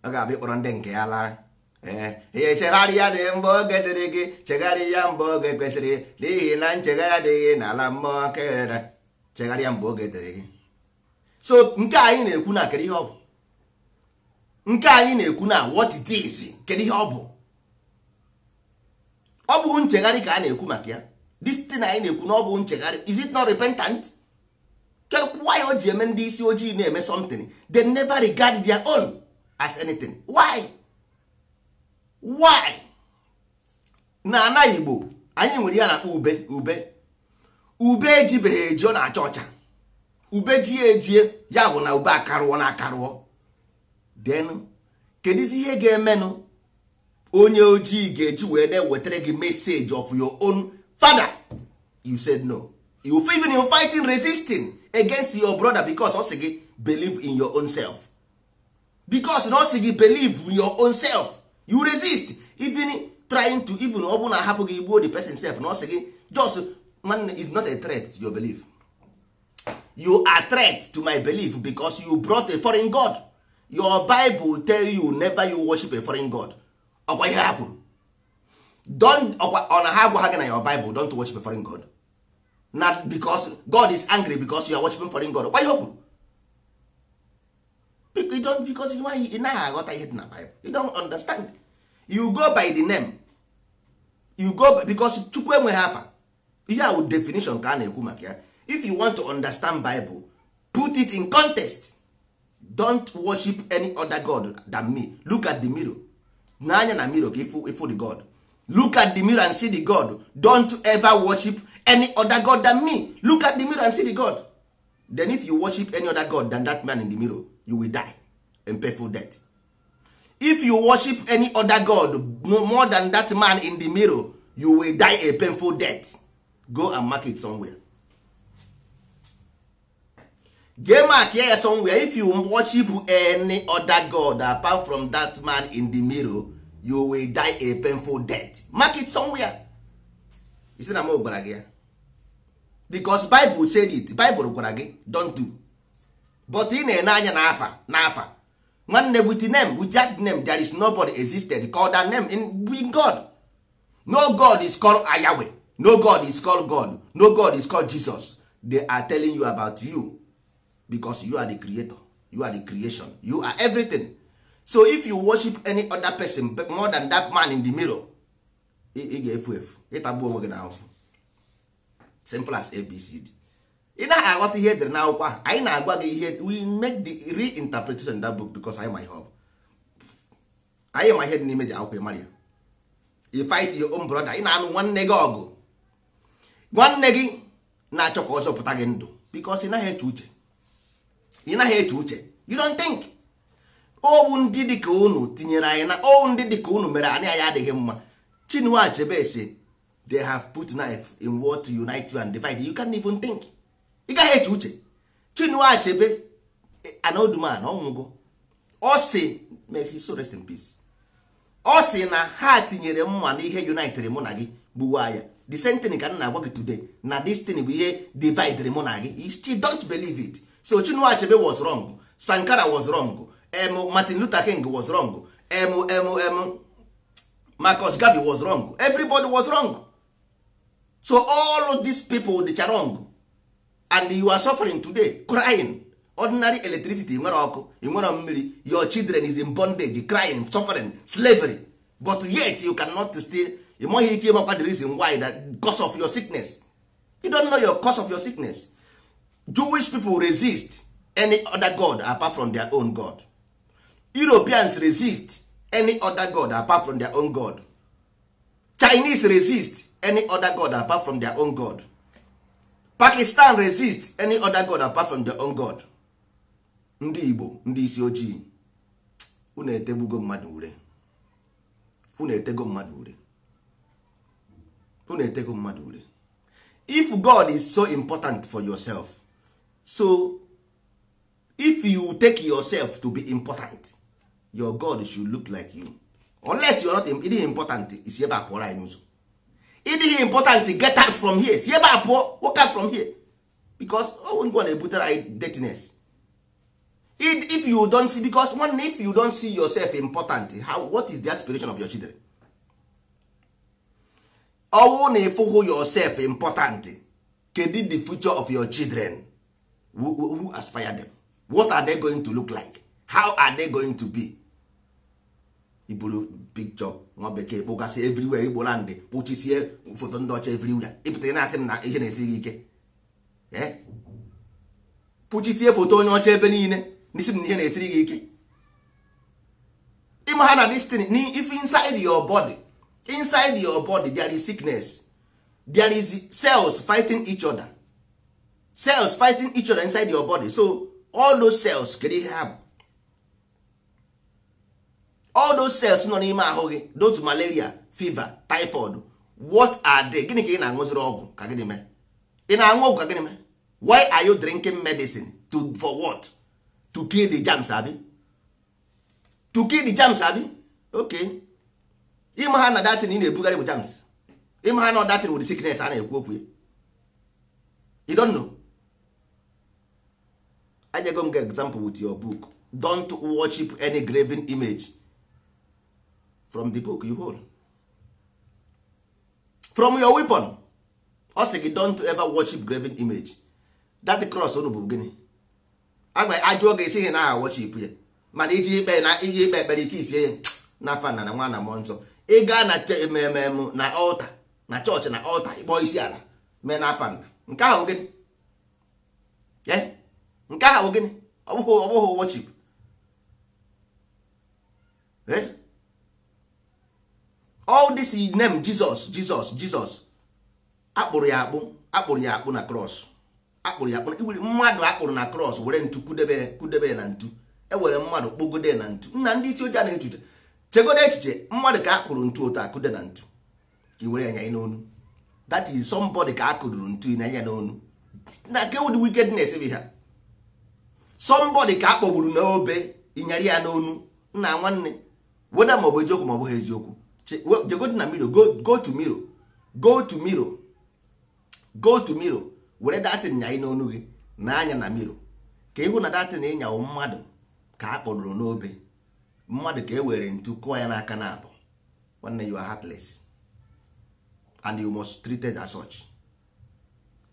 Ọ ga-abịa kpọrọ ndị nke ya laa. Chegharịa dị mgbe oge dịrị gị, chegharịa mgbe oge kwesịrị, n'ihi na nchegharị adịghị n'ala mmụọ kere. Chegharịa mgbe oge dịrị gị. So nke anyị na-ekwu na kedu ihe ọ bụ? Nke anyị na-ekwu na what it is, kedu ihe ọ bụ? Ọ bụ nchegharị ka a na-ekwu maka ya. This thing anyị na-ekwu na ọ bụ nchegharị. Is it not repentant? Why o ji eme ndị isi ojii na-eme something, they never regard their own as anything? Why? Na ana Igbo anyị nwere ya na ube ejibeghị eji, ọ na-acha ọcha. Ube ji ejie ya bụ na ube akarụọ na akarụọ. Then kedizi ihe ga-emenụ onye ojii ga-eji wee na-ewetara gị message of your own father? You said no. You even in fighting, resisting against your brother because ọ sị gị believe in your own self. Because na ọ sị gị believe in your own self, you resist, even trying to, even ọ bụ na hapụ gị igbuo the person self, na ọ sị gị just man is not a threat to your belief. You are a threat to my belief because you brought a foreign god. Your Bible tell you never you worship a foreign god. Ọkwa ihe ha kwuru. Ọ na ha gwa ha gị na your Bible don't worship a foreign god. Not because God is angry because you are worshiping foreign god. Ọkwa ihe o kwuru. Because ị naghị aghọta ihe dị na Bible. You don't understand. You go by the name. You go because Chukwu enweghị afa. Ihe a wụ definition ka a na-ekwu maka ya. If you want to understand Bible, put it in context. Don't worship any other god than me. Look at the mirror. N'anya na mirror ka ifu the god. Look at the mirror and see the god. Don't ever worship any other god than me. Look at the mirror and see the god. Then if you worship any other god than that man in the mirror, you will die and painful death. If you worship any other god more than that man in the mirror, you will die a painful death. Go and mark it somewhere. Get mark here somewhere. If you worship any other god apart from that man in the mirror, you will die a painful death. Mark it somewhere. You see, I'm over again. Because Bible said it. Bible gwara gị don't do. But ị na-ene anya n'afa nwanne with name, with that name there is nobody existed called that name in God. No God is called Yahweh. No God is called God. No God is called Jesus. They are telling you about you because you are the creator. You are the creation. You are everything. So if you worship any other person more than that man in the mirror, ị ga-efu efu, ịtagbu onwe gị n'ahụhụ. Simple as ABCD. Ị na-aghọta ihe edere n'akwụkwọ ahụ, anyị na-agwa gị ihe, we make the reinterpretation in that book because anyị ma ihe ọ bụ. Anyị ma ihe dị n'ime dị akwụkwọ mara ya. You fight your own brother, ị na-anụ nwanne gị ọgụ. Nwanne gị na-achọ ka ọ zọpụta gị ndụ because ị naghị eche uche. Ị naghị eche uche. You don't think. Ọwụ ndị dị ka unu tinyere anyị na ọwụ ndị dị ka unu mere anyị adịghị mma. Chinua Achebe say they have put knife in war to unite you and divide you. You can't even think. Ị gaghị eche uche. Chinua Achebe, an old man, ọnwụgo. Ọ sị, may he so rest in peace. Ọ sị na ha tinyere mma n'ihe united mụ na gị gbuwa ya. The same thing ka na agwa gị today. Na this thing bụ ihe divide mụ na gị. You still don't believe it. So Chinua Achebe was wrong. Sankara was wrong. Martin Luther King was wrong. Marcus Garvey was wrong. Everybody was wrong. So all of these people they are wrong. And you are suffering today, crying. Ordinary electricity, your children is in bondage, crying, suffering, slavery. But yet you cannot still, the reason why, that cause of your sickness. You don't know your cause of your sickness. Jewish people resist any other god apart from their own God. Europeans resist any other god apart from their own God. Chinese resist any other god apart from their own God. Pakistan resist any other god apart from their own God. Ndị Igbo, ndị isi ojii, unu etegbugo mmadụ ure. Unu etego mmadụ ure. Unu etego mmadụ ure. If God is so important for yourself, so if you take yourself to be important, your God should look like you. Unless you are not important, is ebe apụọ anyị n'ụzọ. It is important to get out from here. See ebe walk out from here. Because oh, go na-ebutere dirtiness. If you don't see, because one, if you don't see yourself important, what is the aspiration of your children? Oh, na-efuhu yourself important, kedu the future of your children? Who aspire them? What are they going to look like? How are they going to be? Iburu picture nwa bekee kpọgasị everywhere Igbo land kpụchisie foto ndị ọcha everywhere. Ịpụta na-asị m na ihe na-esiri ike. Kpụchisie foto onye ọcha ebe niile n'isi m na ihe na-esiri gị ike. Ịma ha na this thing, if inside your body there is sickness, there is cells fighting each other. Cells fighting each other inside your body. So all those cells can have all those cells nọ n'ime ahụ gị, those malaria, fever, typhoid, what are they? Gịnị ka ị na-aṅụziri ọgwụ ka gịnị mee? Ị na-aṅụ ọgwụ ka gịnị mee? Why are you drinking medicine? For what? To kill the germs, abi? To kill the germs, abi? Okay. Ịma ha na datin ị na-ebugharị bụ germs. Ịma ha na datin with the sickness a na-ekwu okwu. You don't know. I just go get example with your book. Don't worship any graven image from the book you hold. From your weapon. Also, don't ever worship graven image. That cross onu bụ gịnị? Agba ajụọ ga-esi ihe na worship ya. Mana iji ikpe na iji ikpe ekpere ike isie ya na fa na nwa na mmụọ nsọ. Ị gaa na ememe na altar, na church na altar, ịkpọ isi ala mee na afa nna. Nke ahụ gịnị? Nke ahụ gịnị? Ọ bụghị worship. All this name Jesus akpụrụ ya akpụ na cross. Akpụrụ ya akpụ mmadụ akpụrụ na cross were ntu kudebe na ntu. Ewere mmadụ kpogode na ntu. Nna ndị isi ojii na-echuche. Chegodo echiche mmadụ ka akpụrụ ntu otu akude na ntu. Ka were anya n'onu. That is somebody ka akụduru ntu na anya n'onu. Na ke would wickedness be ha. Somebody ka akpọgburu n'obe inyari ya n'onu. Nna nwanne whether ma ọ bụ eziokwu ma ọ bụghị eziokwu. Go na mirror, go to mirror. Were that thing nya n'onu gị na anya na mirror. Ka ịhụ na that thing ịnya mmadụ ka a kpọrọ n'obe mmadụ ka e were ntu kụọ ya n'aka na abụ nwanne you are heartless and you must treat it as such.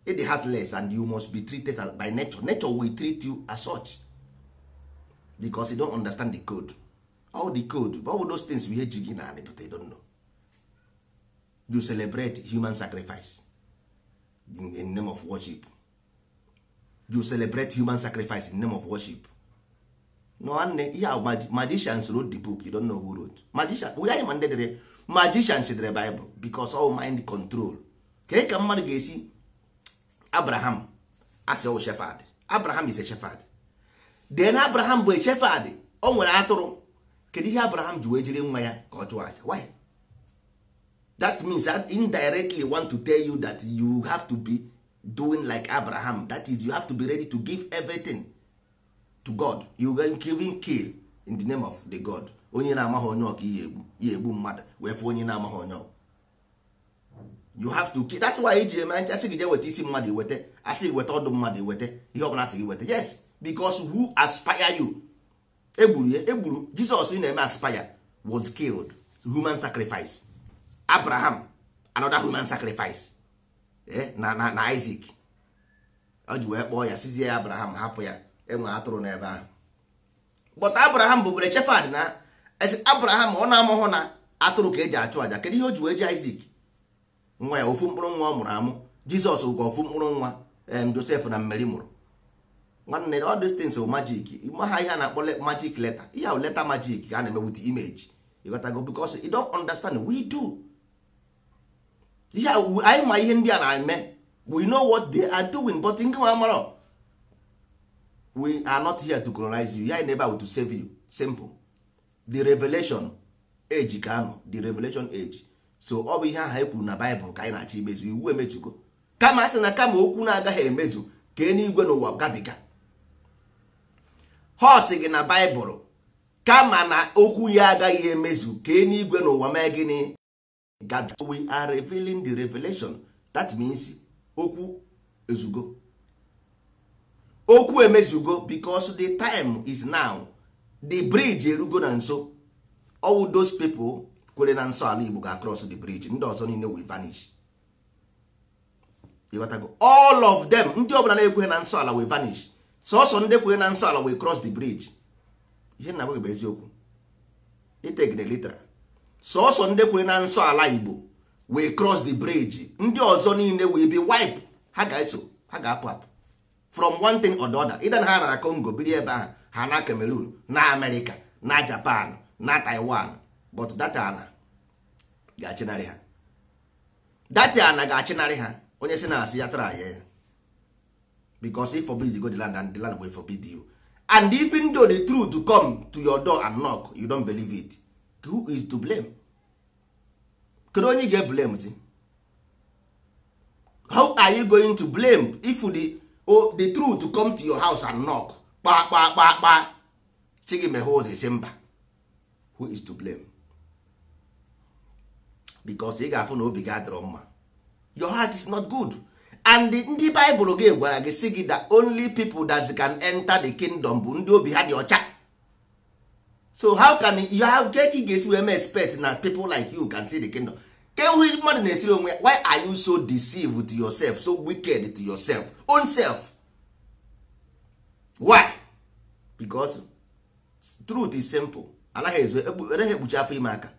It is heartless and you must be treated by nature. Nature will treat you as such because you don't understand the code. All the code, all those things we hate you but they don't know. You celebrate human sacrifice in name of worship. You celebrate human sacrifice in name of worship. No, yeah, magicians wrote the book. You don't know who wrote. We are mandatory. Magicians in the Bible because all mind control. Okay, come on, see Abraham as a shepherd. Abraham is a shepherd. Then Abraham bụ a shepherd. O nwere atụrụ. Kedu ihe Abraham ji wee jiri nwa ya ka ọ chụọ aja? Why? That means that indirectly want to tell you that you have to be doing like Abraham. That is, you have to be ready to give everything to God. You will even kill in the name of the God. Onye na-amaghị onye ọka ihe egbu mmadụ wee fụ onye na-amaghị onye ọka. You have to kill. That's why eji eme asị gị je weta isi mmadụ iweta, asị gị weta ọdụ mmadụ iweta, ihe ọbụla asị gị weta. Yes, because who aspire you? Egburu Jesus ị na-eme aspire was killed. Human sacrifice. Abraham, another human sacrifice. Na Isaac. O ji wee kpọọ ya sizie ya Abraham hapụ ya enwe atụrụ n'ebe ahụ. But Abraham bụbere shepherd na Abraham ọ na-amụhụ na atụrụ ka eji achụ aja. Kedu ihe o ji wee ji Isaac? Nwa ya ofu mkpụrụ nwa ọ mụrụ amụ. Jizọs bụ ofu mkpụrụ nwa Joseph na Mary mụrụ. Nwanne all these things are magic. Ha ihe a na-akpọ magic letter. Ihe ahụ letter magic ka a na-eme with image. You gotta go because you don't understand. We do. Anyị ma ihe ndị a na-eme. We know what they are doing, but nke nwa amara. We are not here to colonize you. We are never to save you. Simple. The revelation age ka anọ. The revelation age. So ọ bụ ihe ahụ anyị kwuru na Bible ka anyị na-achọ imezu. Iwu emezugo. Kama asị na kama okwu na-agaghị emezu ka eluigwe n'ụwa gabiga. Ha sị gị na Bible kama na okwu ya agaghị emezu ka eluigwe n'ụwa mee gịnị gabiga. We are revealing the revelation. That means okwu ezugo. Okwu emezugo because the time is now. The bridge erugo na nso. All those people kwere na nsọ ala Igbo ga cross the bridge. Ndị ọzọ niile will vanish. All of them, ndị ọbụla na-ekweghị na nsọ ala will vanish. Sọsọ ndị kweghị na nsọ ala will cross the bridge. Ihe na bụ eziokwu. Itegide literal. Sọsọ ndị kweghị na nsọ ala Igbo will cross the bridge. Ndị ọzọ niile will be wipe. Ha ga-eso, ha ga-apụ apụ. From one thing or the other. Ịdan ha na Congo biri ebe ahụ, ha na Cameroon, na America, na Japan, na Taiwan. But that ana ga-achinarị ha. That ana ga-achinarị ha. Onye si na asị ya tara ya. Because if forbid you go to the land and the land will forbid you. And even though the truth come to your door and knock, you don't believe it. Who is to blame? Could only get blame? See? How are you going to blame if the truth come to your house and knock? Ba ba ba ba. Sigi me hold the simba. Who is to blame? Because you got no big drama. Your heart is not good. And the Bible again gwara gị sị gị that only people that can enter the kingdom bụ ndị obi ha dị ọcha. So how can you have get ga-esi wee mee expect na people like you can see the kingdom? Kedu mmadụ na-esiri onwe ya? Why are you so deceived to yourself, so wicked to yourself, own self? Why? Because truth is simple. Anaghị ekpuchi afọ ime aka.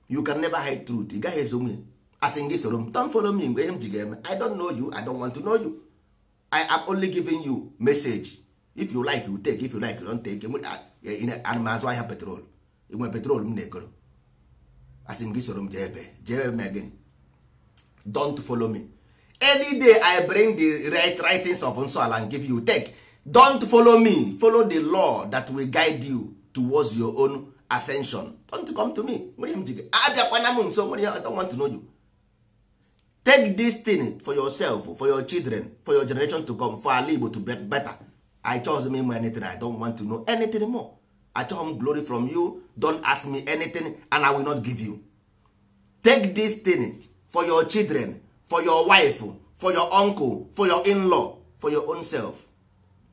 You can never hide truth. Ị gaghị ezo onwe. Asị gị soro m, don't follow me mgbe ihe m ji ga-eme. I don't know you, I don't want to know you. I am only giving you message. If you like, you take. If you like, you don't take. Ana m azụ ahịa petrol. Inwe petrol m na-egoro. Asị gị soro m jee eme gịnị? Don't follow me. Any day I bring the writings of Nsọala and give you, take. Don't follow me. Follow the law that will guide you towards your own ascension. Don't come to me. Abịakwana m nso. I don't want to know you. Take this thing for yourself, for your children, for your generation to come, for Ala Igbo to be better. I chose me anything. I don't want to know anything more. I chose glory from you. Don't ask me anything and I will not give you. Take this thing for your children, for your wife, for your uncle, for your in-law, for your own self.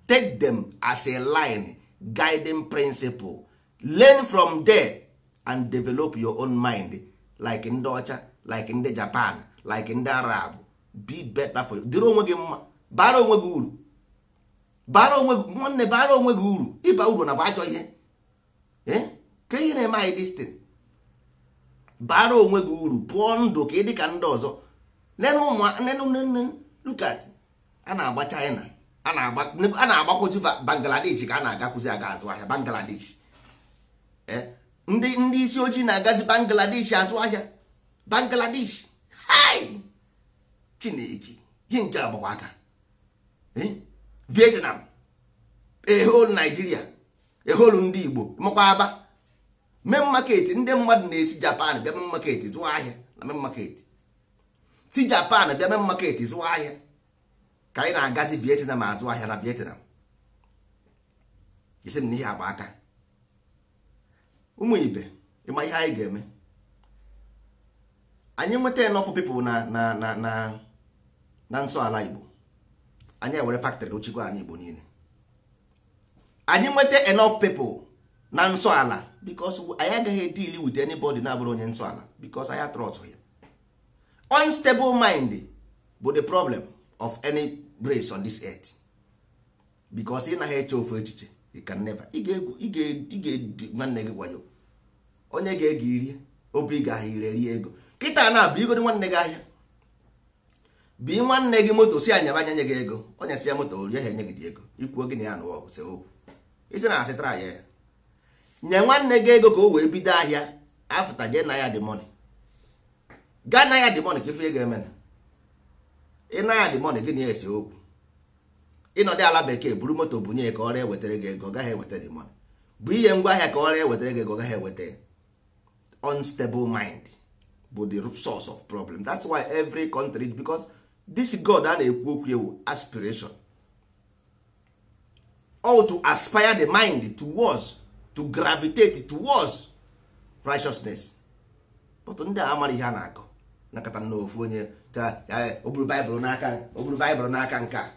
Take them as a line guiding principle. Learn from there and develop your own mind like ndị ọcha, like ndị Japan, like ndị Arab. Be better for you. Dịrị onwe gị mma, bara onwe gị uru, bara onwe gị nwanne, bara onwe gị uru. Ịba uru na bụ ajọ ihe. Ka ihe na-eme anyị this thing. Bara onwe gị uru, pụọ ndụ ka ị dị ka ndị ọzọ. Nenu look at, a na-agba China, a na-agbakwoju Bangladesh ka a na-agakwuzi aga azụ ahịa Bangladesh. Ndị isi ojii na-agazi Bangladesh azụ ahịa Bangladesh. Hai! Chineke, ihe nke agbakwa aka. Vietnam, eholu Nigeria, eholu ndị Igbo, makwa Aba. Main market, ndị mmadụ na-esi Japan bịa main market zụọ ahịa na main market. Si Japan bịa main market zụọ ahịa. Ka anyị na-agazi Vietnam azụ ahịa na Vietnam. Isi m na ihe agba aka. Ụmụ ibe, ịma ihe anyị ga-eme. Anyị nweta enough people na nsọ ala Igbo. Anyị ewere factory ochikwa anyị Igbo niile. Anyị nweta enough people na nsọ ala because anyị agaghị deal with anybody na-abụrụ onye nsọ ala because anyị trust ya. Unstable mind bụ the problem of any race on this earth. Because ị naghị eche ofu echiche, you can never. Ị ga nwanne gị gwayo. Onye ga-ege iri, obi ga-ahịrị eri ego. Kịta na bụ igodi nwanne gị ahịa. Bi nwanne gị moto si anya banya nye gị ego. Onye si ya moto ori ya enye gị ego. Ikwuo gị na ya nụọ ọgụ se okwu. Isi na asịtara ya. Nye nwanne gị ego ka o wee bido ahịa, after je na ya the money. Ga na ya the money ka ife ya ga-eme na. Ị na ya the money gị na ya esi okwu. Ịnọdụ ala bekee buru moto bunye ka ọ ree wetara gị ego, gaghị eweta the money. Bụ ihe ngwa ahịa ka ọ ree wetara gị ego, gaghị eweta. Unstable mind bụ the source of problem. That's why every country, because this God a na-ekwu okwu ewu aspiration. All to aspire the mind towards, to gravitate towards righteousness. But ndị a amara ihe a na-akọ nakọta n'ofu onye o buru Bible n'aka nka.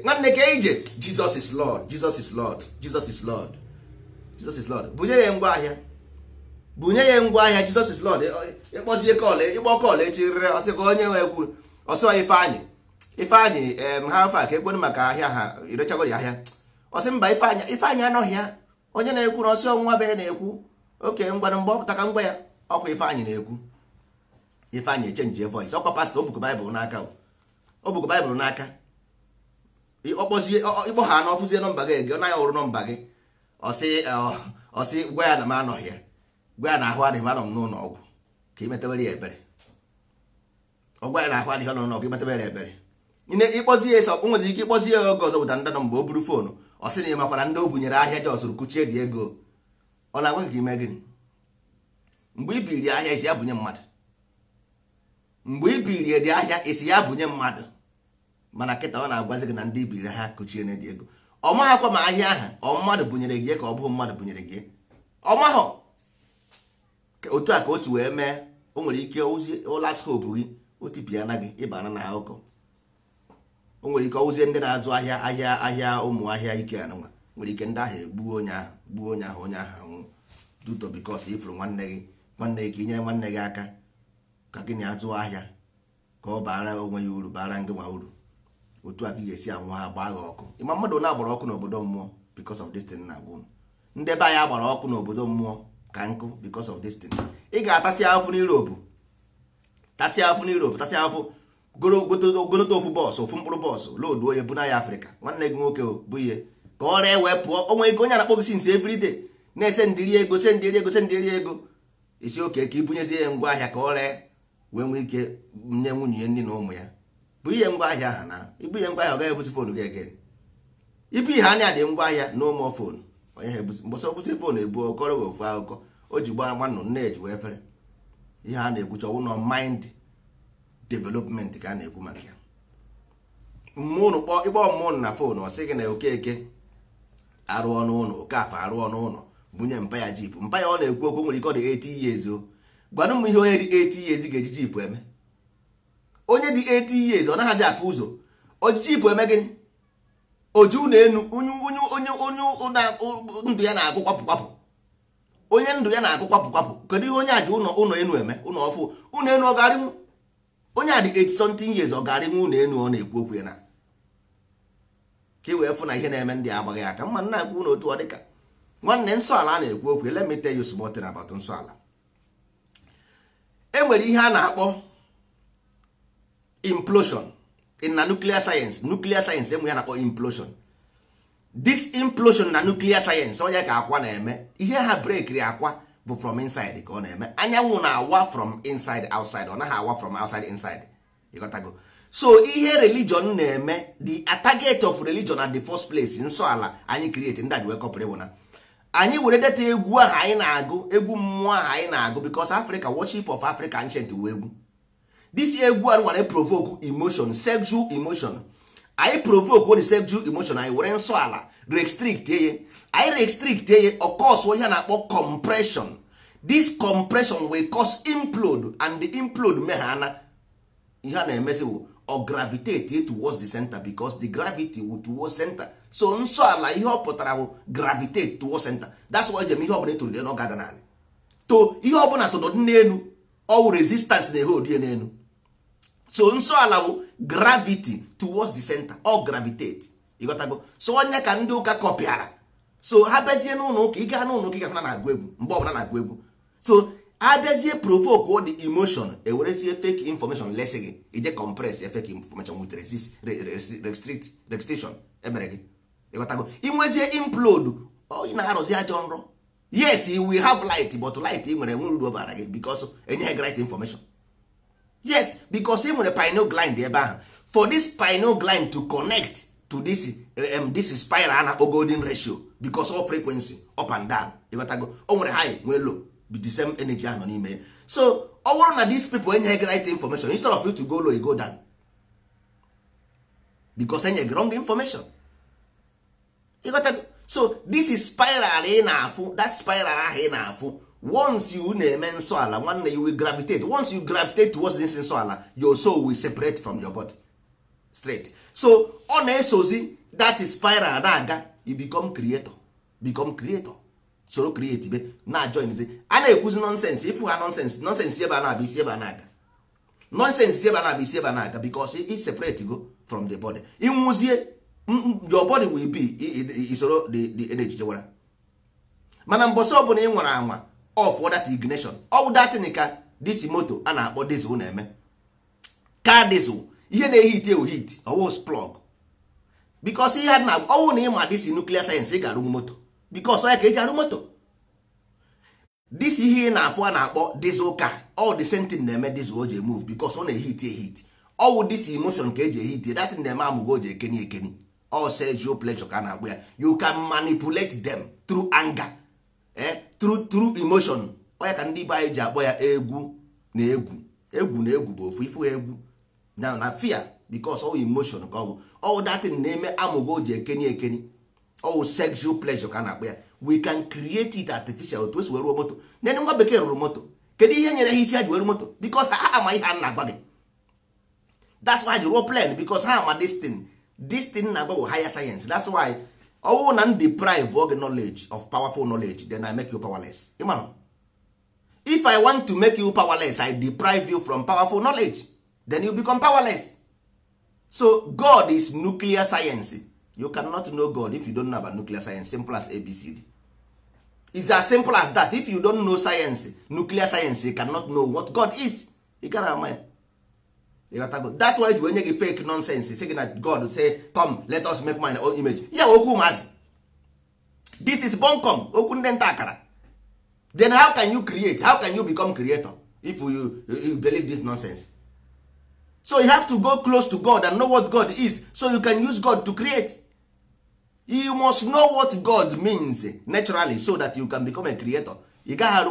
Nwanne ka ije, Jesus is Lord, Jesus is Lord, Jesus is Lord, Jesus is Lord. Bunye ya ngwa ahịa, Jesus is Lord. Ịkpọzie ịkpọ kọl echirire ọsị ka onye nwere kwuru ọsọ Ifeanyị ha fa ka ekwenu maka ahịa ha irechagoro ya ahịa. Ọsị mba Ifeanyị anọghị ya. Onye na-ekwu na ọsị ọnwa be na-ekwu oke ngwanụ mgbe ọpụta ka ngwa ya ọkwa Ifeanyị na-ekwu. Ifeanyị echenji voice ọkwa pastọ obuku Baịbụl n'aka. Obuku Baịbụl n'aka. Ịkpọ ha na ọfụzie nọmba gị ọ naghị ọrụ nọmba gị. Ọsị gwa ya na m anọghị ya. Gwa ya na ahụ adịghị anọ m n'ụlọ ọgwụ ka imetewere ya ebere. Ọgwa ya na ahụ adịghị ọnọ n'ọgwụ ka imetewere ya ebere. Ịkpọzi ya o nwere ike ịkpọzi ya oge ọzọ ụda ndana mgbe o buru foonu ọ sị na ị makwara ndị o bunyere ahịa ji ọsụrụ kuchie dị ego. Ọ na-agwa gị ka ime gịnị? Mgbe i biri ahịa isi ya bunye mmadụ. Mgbe i biri dị ahịa isi ya bunye mmadụ. Mana kịta ọ na-agwazi gị na ndị ibiri ha kuchie na dị ego. Ọ maghakwa ma ahịa ahụ ọ mmadụ bunyere gị ka ọ bụghị mmadụ bunyere gị. Ọ maghọ. Otu a ka o si wee mee, o nwere ike ụlas hope gị otipịa na gị ịba na ha ụkọ. O nwere ike ọwụzie ndị na-azụ ahịa ụmụ ahịa ike anụnwa nwere ike ndị ahụ egbuo onye ahụ nwụ duto bikos ifuru nwanne gị ka inyere nwanne gị aka ka gị na-azụ ahịa ka ọ bara onwe ya uru, bara ndị nwa uru. Otu a ka ị ga-esi anwụ ha gbaa gị ọkụ. Ịma mmadụ na-agbara ọkụ n'obodo mmụọ because of this thing na-agwụ. Ndị be anyị agbara ọkụ n'obodo mmụọ ka nkụ because of this thing. Ị ga-atasị afụ n'Europe, tasị afụ goloto ofu bọọsụ, ofu mkpụrụ bọọsụ lodu onye bụ na ya Afrịka. Nwanne gị nwoke bụ ihe ka ọ ree wee pụọ. O nwere ike onye na-akpọ gị since everyday na-ese ndịri ego isi oke ka ibunyezie ya ngwa ahịa ka ọ ree wee nwee ike nye nwunye ya ndị na ụmụ ya. Bụ ihe ngwa ahịa ha na ibu ihe ngwa ahịa ọ gaghị ebuzi foonu gị egen. Ibu ihe anya dị ngwa ahịa na ụmụ foonu onye ha ebuzi mgbọsọ obuzi foonu ebu ọkọrọ gị ofu akụkọ o ji gbara nwanụ nne-eji wee fere. Ihe a na-ekwucha ọwụ na mind development ka a na-ekwu maka ya. Mmụnụ ịkpọ mmụnụ na foonu ọ sị gị na Okeke arụ ọnụ ụlọ, Okafọ arụ ọnụ ụlọ, bunye mpa ya jip. Mpa ya ọ na-ekwu okwu nwere ike ọ dị 80 years o. Gwanụ m ihe onye dị 80 years ga-eji jip eme. Onye dị 80 years ọ naghịzi afụ ụzọ. O ji jip eme gịnị? oju na-enu onye ndụ ya na-agụ kwapụ kwapụ, onye ndụ ya na-agụ kwapụ kwapụ, kedu ihe onye a ji ụlọ enu eme? Ụlọ ọfụ ụlọ enu ọ ga-arịnwu? Onye a dị 80 years ọ ga-arịnwu ụlọ enu ọ na-ekwu okwu ya na ka ị wee fụ na ihe na-eme ndị agbaghị aka mma na-agwa ụlọ otu ọ dịka nwanne nsọ ala a na-ekwu okwu. Let me tell you small thing about nsọ ala. E nwere ihe a na-akpọ implosion in na nuclear science. Nuclear science enwe ya na-akpọ implosion. This implosion na nuclear science onye ka akwa na-eme, ihe ha breakri akwa bụ from inside ka ọ na-eme. Anyanwụ na-awa from inside outside, ọ naghị awa from outside inside. ịghọtago? So ihe religion na-eme, the target of religion at the first place, nsọ ala anyị create ndị aji wee kọpụrụ bụ na anyị were deta egwu ahụ anyị na-agụ, egwu mmụọ ahụ anyị na-agụ, because Africa, worship of Africa ancient wu egwu. This egwu ahụ nwere provoke emotion, sexual emotion. I provoke what the sexual emotion, I were nsọ ala restrict ye, I restrict ye, of course what you na-akpọ compression. This compression will cause implode, and the implode mehana ihe na-emezi or gravitate towards the center, because the gravity will towards center. So nsọ ala ihe ọ pụtara bụ gravitate towards center. That's why jem ihe ọbụla eturu dị n'ọgada naanị to ihe ọbụla tụtụ dị n'elu ọwụ resistance na hold dị n'elu. So nsọ ala bụ gravity towards the center or gravitate. ịghọtago? So onye ka ndị ụka kọpịara. So ha bezie n'ụlọ ụka, ị gaa n'ụlọ ụka, ị gafana na-agụ egwu mgbe ọbụla na-agụ egwu. So abịazie provoke all the emotion, ewerezie fake information lesi gị, ije compress fake information with restriction emere gị. ịghọtago? inwezie implode ị na-arụzi ajọ nrọ. Yes, we have light, but light ị nwere uru ọbara gị because enyeghị right information. Yes, because ị nwere pineal gland ebe ahụ. For this pineal gland to connect to this spiral a na-akpọ golden ratio, because of frequency up and down. ịghọtago? O nwere high nwee low, with the same energy ahụ n'ime. So ọ bụrụ na these people enyeghị right information, instead of you to go low, you go down, because enyeghị wrong information. ịghọtago? So this is spiral ị na-afụ, that spiral ahụ ị na-afụ, once you na-eme nsọ ala nwanne, you will gravitate. Once you gravitate towards this nsọ ala, your soul will separate from your body straight. So ọ na-esozi that is spiral na-aga, you become creator, soro create be na join zi. A na-ekwuzi nonsense, ifu ha nonsense ebe a na-abịa isi ebe a na-aga, nonsense ebe a na-abịa isi ebe a na-aga, because it separate go from the body. Inwuzie your body will be isoro the energy jewara. Mana mbọsị ọbụla ị nwere anwa of that ignition, ọ bụ datin ka this moto a na-akpọ diesel na-eme. Car diesel, ihe na-ehit ewu hit ọwụ plug, because ihe na ọwụ na ịma this nuclear science ị ga-arụ moto, because ọ ya ka eji arụ moto. This ihe na-afụ a na-akpọ diesel car, all the same thing na-eme diesel o ji move, because ọ na-ehit ehit. Ọwụ this emotion ka eji ehit, that na-eme amụgo o ji ekeni. All sexual pleasure ka na-akpọ ya. You can manipulate them through anger, through emotion. Ọ ya ka ndị be anyị ji akpọ ya egwu na egwu bụ ofu ifu egwu na fear, because all emotion ka ọ bụ all that na-eme amụgo o ji ekeni. All sexual pleasure ka na-akpọ ya. We can create it artificial, otu esi were ruo moto. Nene nwa bekee rụrụ moto, kedu ihe nyere ha isi ha ji were moto? Because ha ama ihe a na-agwa gị. That's why ji ruo plane, because ha ama this thing na-agba higher science. That's why ọwụ na deprive of knowledge, of powerful knowledge, then I make you powerless. If I want to make you powerless, I deprive you from powerful knowledge, then you become powerless. So God is nuclear science. You cannot know God if you don't know about nuclear science. Simple as ABCD. It's as simple as that. If you don't know science, nuclear science, you cannot know what God is. You can't. That's why when you get fake nonsense, saying that God would say, come, let us make my own image. Yeah, this is bonkom. Then how can you create? How can you become creator if you believe this nonsense? So you have to go close to God and know what God is, so you can use God to create. You must know what God means naturally, so that you can become a creator. You can't have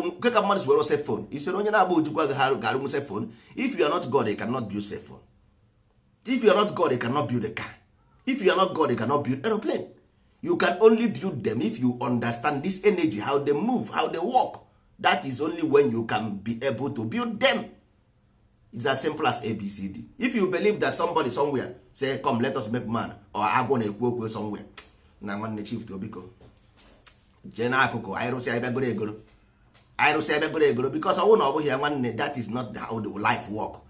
cell phone. If you are not God, you cannot build cell phone. If you are not God, you cannot build a car. If you are not God, you cannot build aeroplane. You can only build them if you understand this energy, how they move, how they work. That is only when you can be able to build them. It's as simple as ABCD. If you believe that somebody somewhere say come let us make man, or agwọ na-ekwu okwu somewhere, na nwanne chief to biko jee n'akụkụ anyị rụsịa ebe goro egoro, anyị rụsịa ebe goro egoro, because ọ bụrụ na ọ bụghị ya nwanne, that is not how the life work.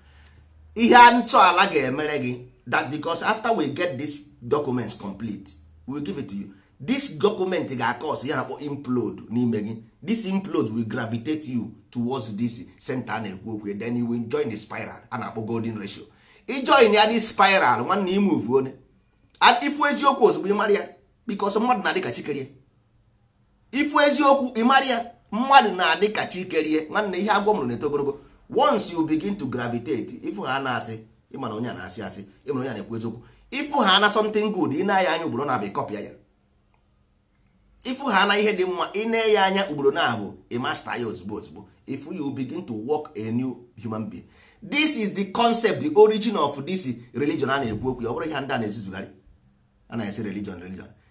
Ihe ntọala ga-emere gị that, because after we get these documents complete, we will give it to you. This document ga-akọs ya na-akpọ implode n'ime gị. This implode will gravitate you towards this center na-ekwu okwu, then you will join the spiral a na-akpọ golden ratio. I join ya this spiral nwanne ime move one ifu eziokwu ozugbo ịmara ya, because mmadụ na-adị ka chikerie. Ifu eziokwu ịmara ya, mmadụ na-adị ka chikerie nwanne. Ihe agwọ mụrụ na-eto ogologo. Once you begin to gravitate, ifu ha na-asị ịma na onye na-asị asị, ịma na onye na-ekwu eziokwu, ifu ha na something good, ị na-anya anya ugboro na-abịa kọpịa ya. Ifu ha na ihe dị mma, ị na-enye anya ugboro na-abụ ị master ya ozugbo ozugbo. If you begin to walk a new human being. This is the concept, the origin of this religion a na-ekwu okwu. Ọ bụrụ ihe ndị a na-ezuzugharị, a na-esi religion.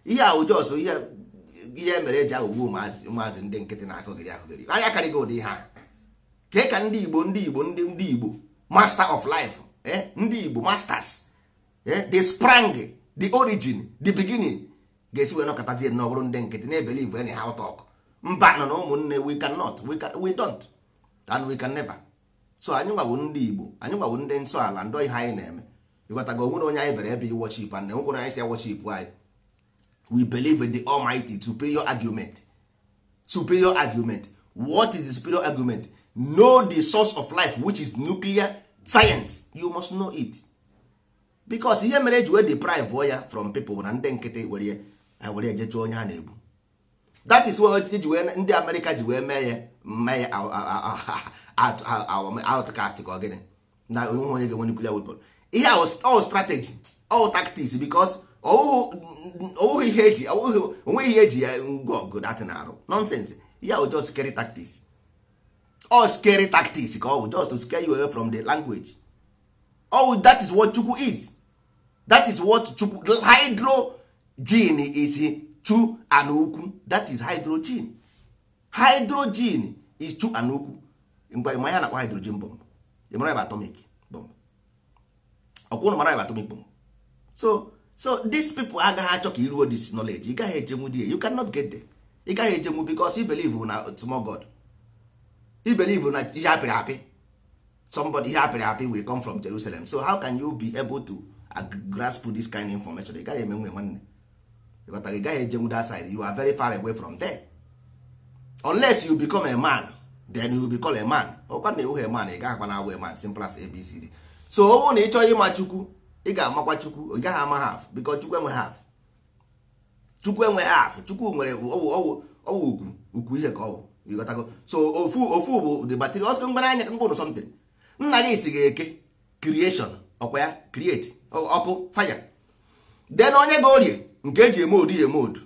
Ihe ahụ jos ihe mere eji aghọgbu ụmụazị ndị nkịtị na-akụgịrị akụgịrị. Anya karịgo ụdị ihe ahụ. Kee ka ndị Igbo master of life, ndị Igbo masters, the sprang, the origin, the beginning, ga-esi wee nọkọtazie na ọ bụrụ ndị nkịtị na-ebelieve anyhow talk. Mba nọ na ụmụnne, we cannot, we don't, and we can never. So anyị nwawo ndị Igbo, anyị nwawo ndị nsọ ala, ndo ihe anyị na-eme. Ịghọtago, onwere onye anyị bere ebe i worship, and nwere anyị si worship anyị. We believe in the Almighty. Superior argument. What is the superior argument? Know the source of life, which is nuclear science. You must know it. Because ihe mere ji wee deprive ya from people na ndị nkịtị were je chụọ onye ha na-egbu. That is why ndị America ji wee mee ya outcast ka ọ gịnị na onye ga-enwe nuclear weapon. Ihe all strategy, all tactics, because onweghị ihe eji ya ngwa ọgụ datin arụ. Nonsense. Ihe ahụ just scary tactics. All scary tactics ka ọ bụ just to scare you away from the language. Oh, that is what Chukwu is. That is what Chukwu, hydrogen is Chu and Ukwu. That is hydrogen. Hydrogen is Chu and Ukwu. Mgbe ya na-akpọ hydrogen bomb. You mara about atomic bomb. Ọkwụrụ mara about atomic bomb. So these people agaghị achọ ka iruo this knowledge. Ị gaghị ejenwu die. You cannot get there. Ị gaghị ejenwu because you believe na small God. You believe na ihe apịrị apị. Somebody here happy will come from Jerusalem. So how can you be able to grasp this kind of information? You can't even because that side, you are very far away from there. Unless you become a man, then you will become a man. A man, a man, simple as ABCD. So when you tell you Chukwu, you got Chukwu, you got half because Chukwu have. Chukwu have. Chukwu ukwu ihe ka ọ. You got to go. So ofu the material also something. Nna gị isi ga-eke creation ọkwa ya create ọkụ fire, then onye ga orie nke eji eme odu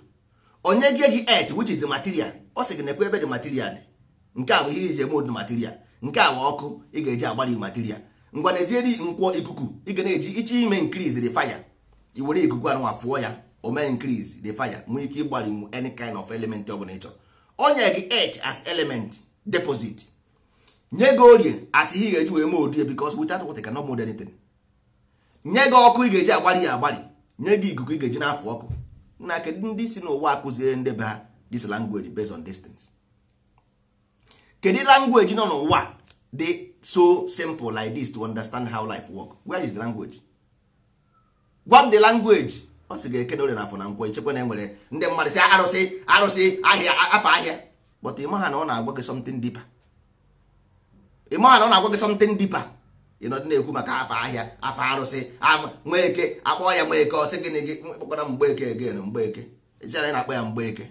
onye gị earth which is the material. Ọ sị gị na ekwe ebe the material dị, nke a bụ ihe iji eme odu material, nke a bụ ọkụ ị ga-eji agbali material. Ngwa na-ezieri nkwọ ikuku ị ga na-eji iche ime increase the fire, i were ikuku anụ afụọ ya o mee increase the fire, nwee ike ịgbali any kind of element ọ bụla ị chọrọ. Onye gị earth as element deposit, nye gị orie as ihe ga-eji wee mee odie, because without water cannot mold anything. Nye gị ọkụ ị ga-eji agbali ya agbali, nye gị ikuku ị ga-eji n'afọ ọkụ. Na kedu ndị si n'ụwa akụziere ndị be ha this language based on distance? Kedu language nọ n'ụwa dị so simple like this to understand how life work? Where is the language? What the language? Ọ sị ga-ekene ore n'afọ na nkwọ, ichekwa na enwere ndị mmadụ si arụsị ahịa afọ ahịa, but ịma ha na ọ na-agwa gị something deeper. Ịma ha na ọ na-agwa gị something deeper. Ị nọ dị na-ekwu maka afọ ahịa, afọ arụsị, Nweke, akpọ ya Nweke, ọ sị gịnị gị kpọkwara Mgbeke again, Mgbeke. Echere na-akpọ ya Mgbeke.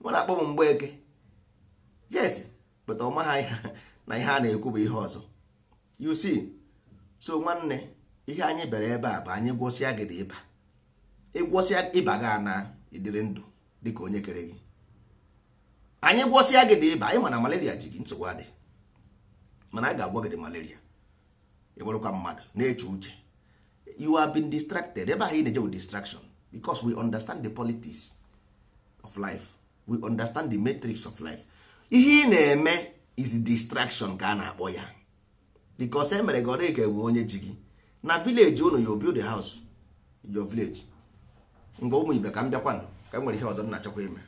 Mụ na-akpọ m Mgbeke. Yes, but ọ maghị na ihe a na-ekwu bụ ihe ọzọ. You see, so nwanne, ihe anyị bere ebe a bụ anyị gwọsịa gị dị ịba. Ịgwọsịa ịba gị na ịdịrị ndụ dịka onye kere gị. Anyị gwọsịa gị dị ịba, anyị ma na malaria ji gị nsogbu adị, mana a ga-agwọ gị dị malaria. Ịbụrụkwa mmadụ na-eche uche. You have been distracted. Ebe ahụ ị na-eje with distraction, because we understand the politics of life, we understand the matrix of life. Ihe ị na-eme is distraction ka a na-akpọ ya. because e mere gị ọdịghị ka ewe onye ji gị na village unu you build a house in your village. Mgbe ụmụ ibe ka m bịakwanụ ka e nwere ihe ọzọ m na-achọkwa ime.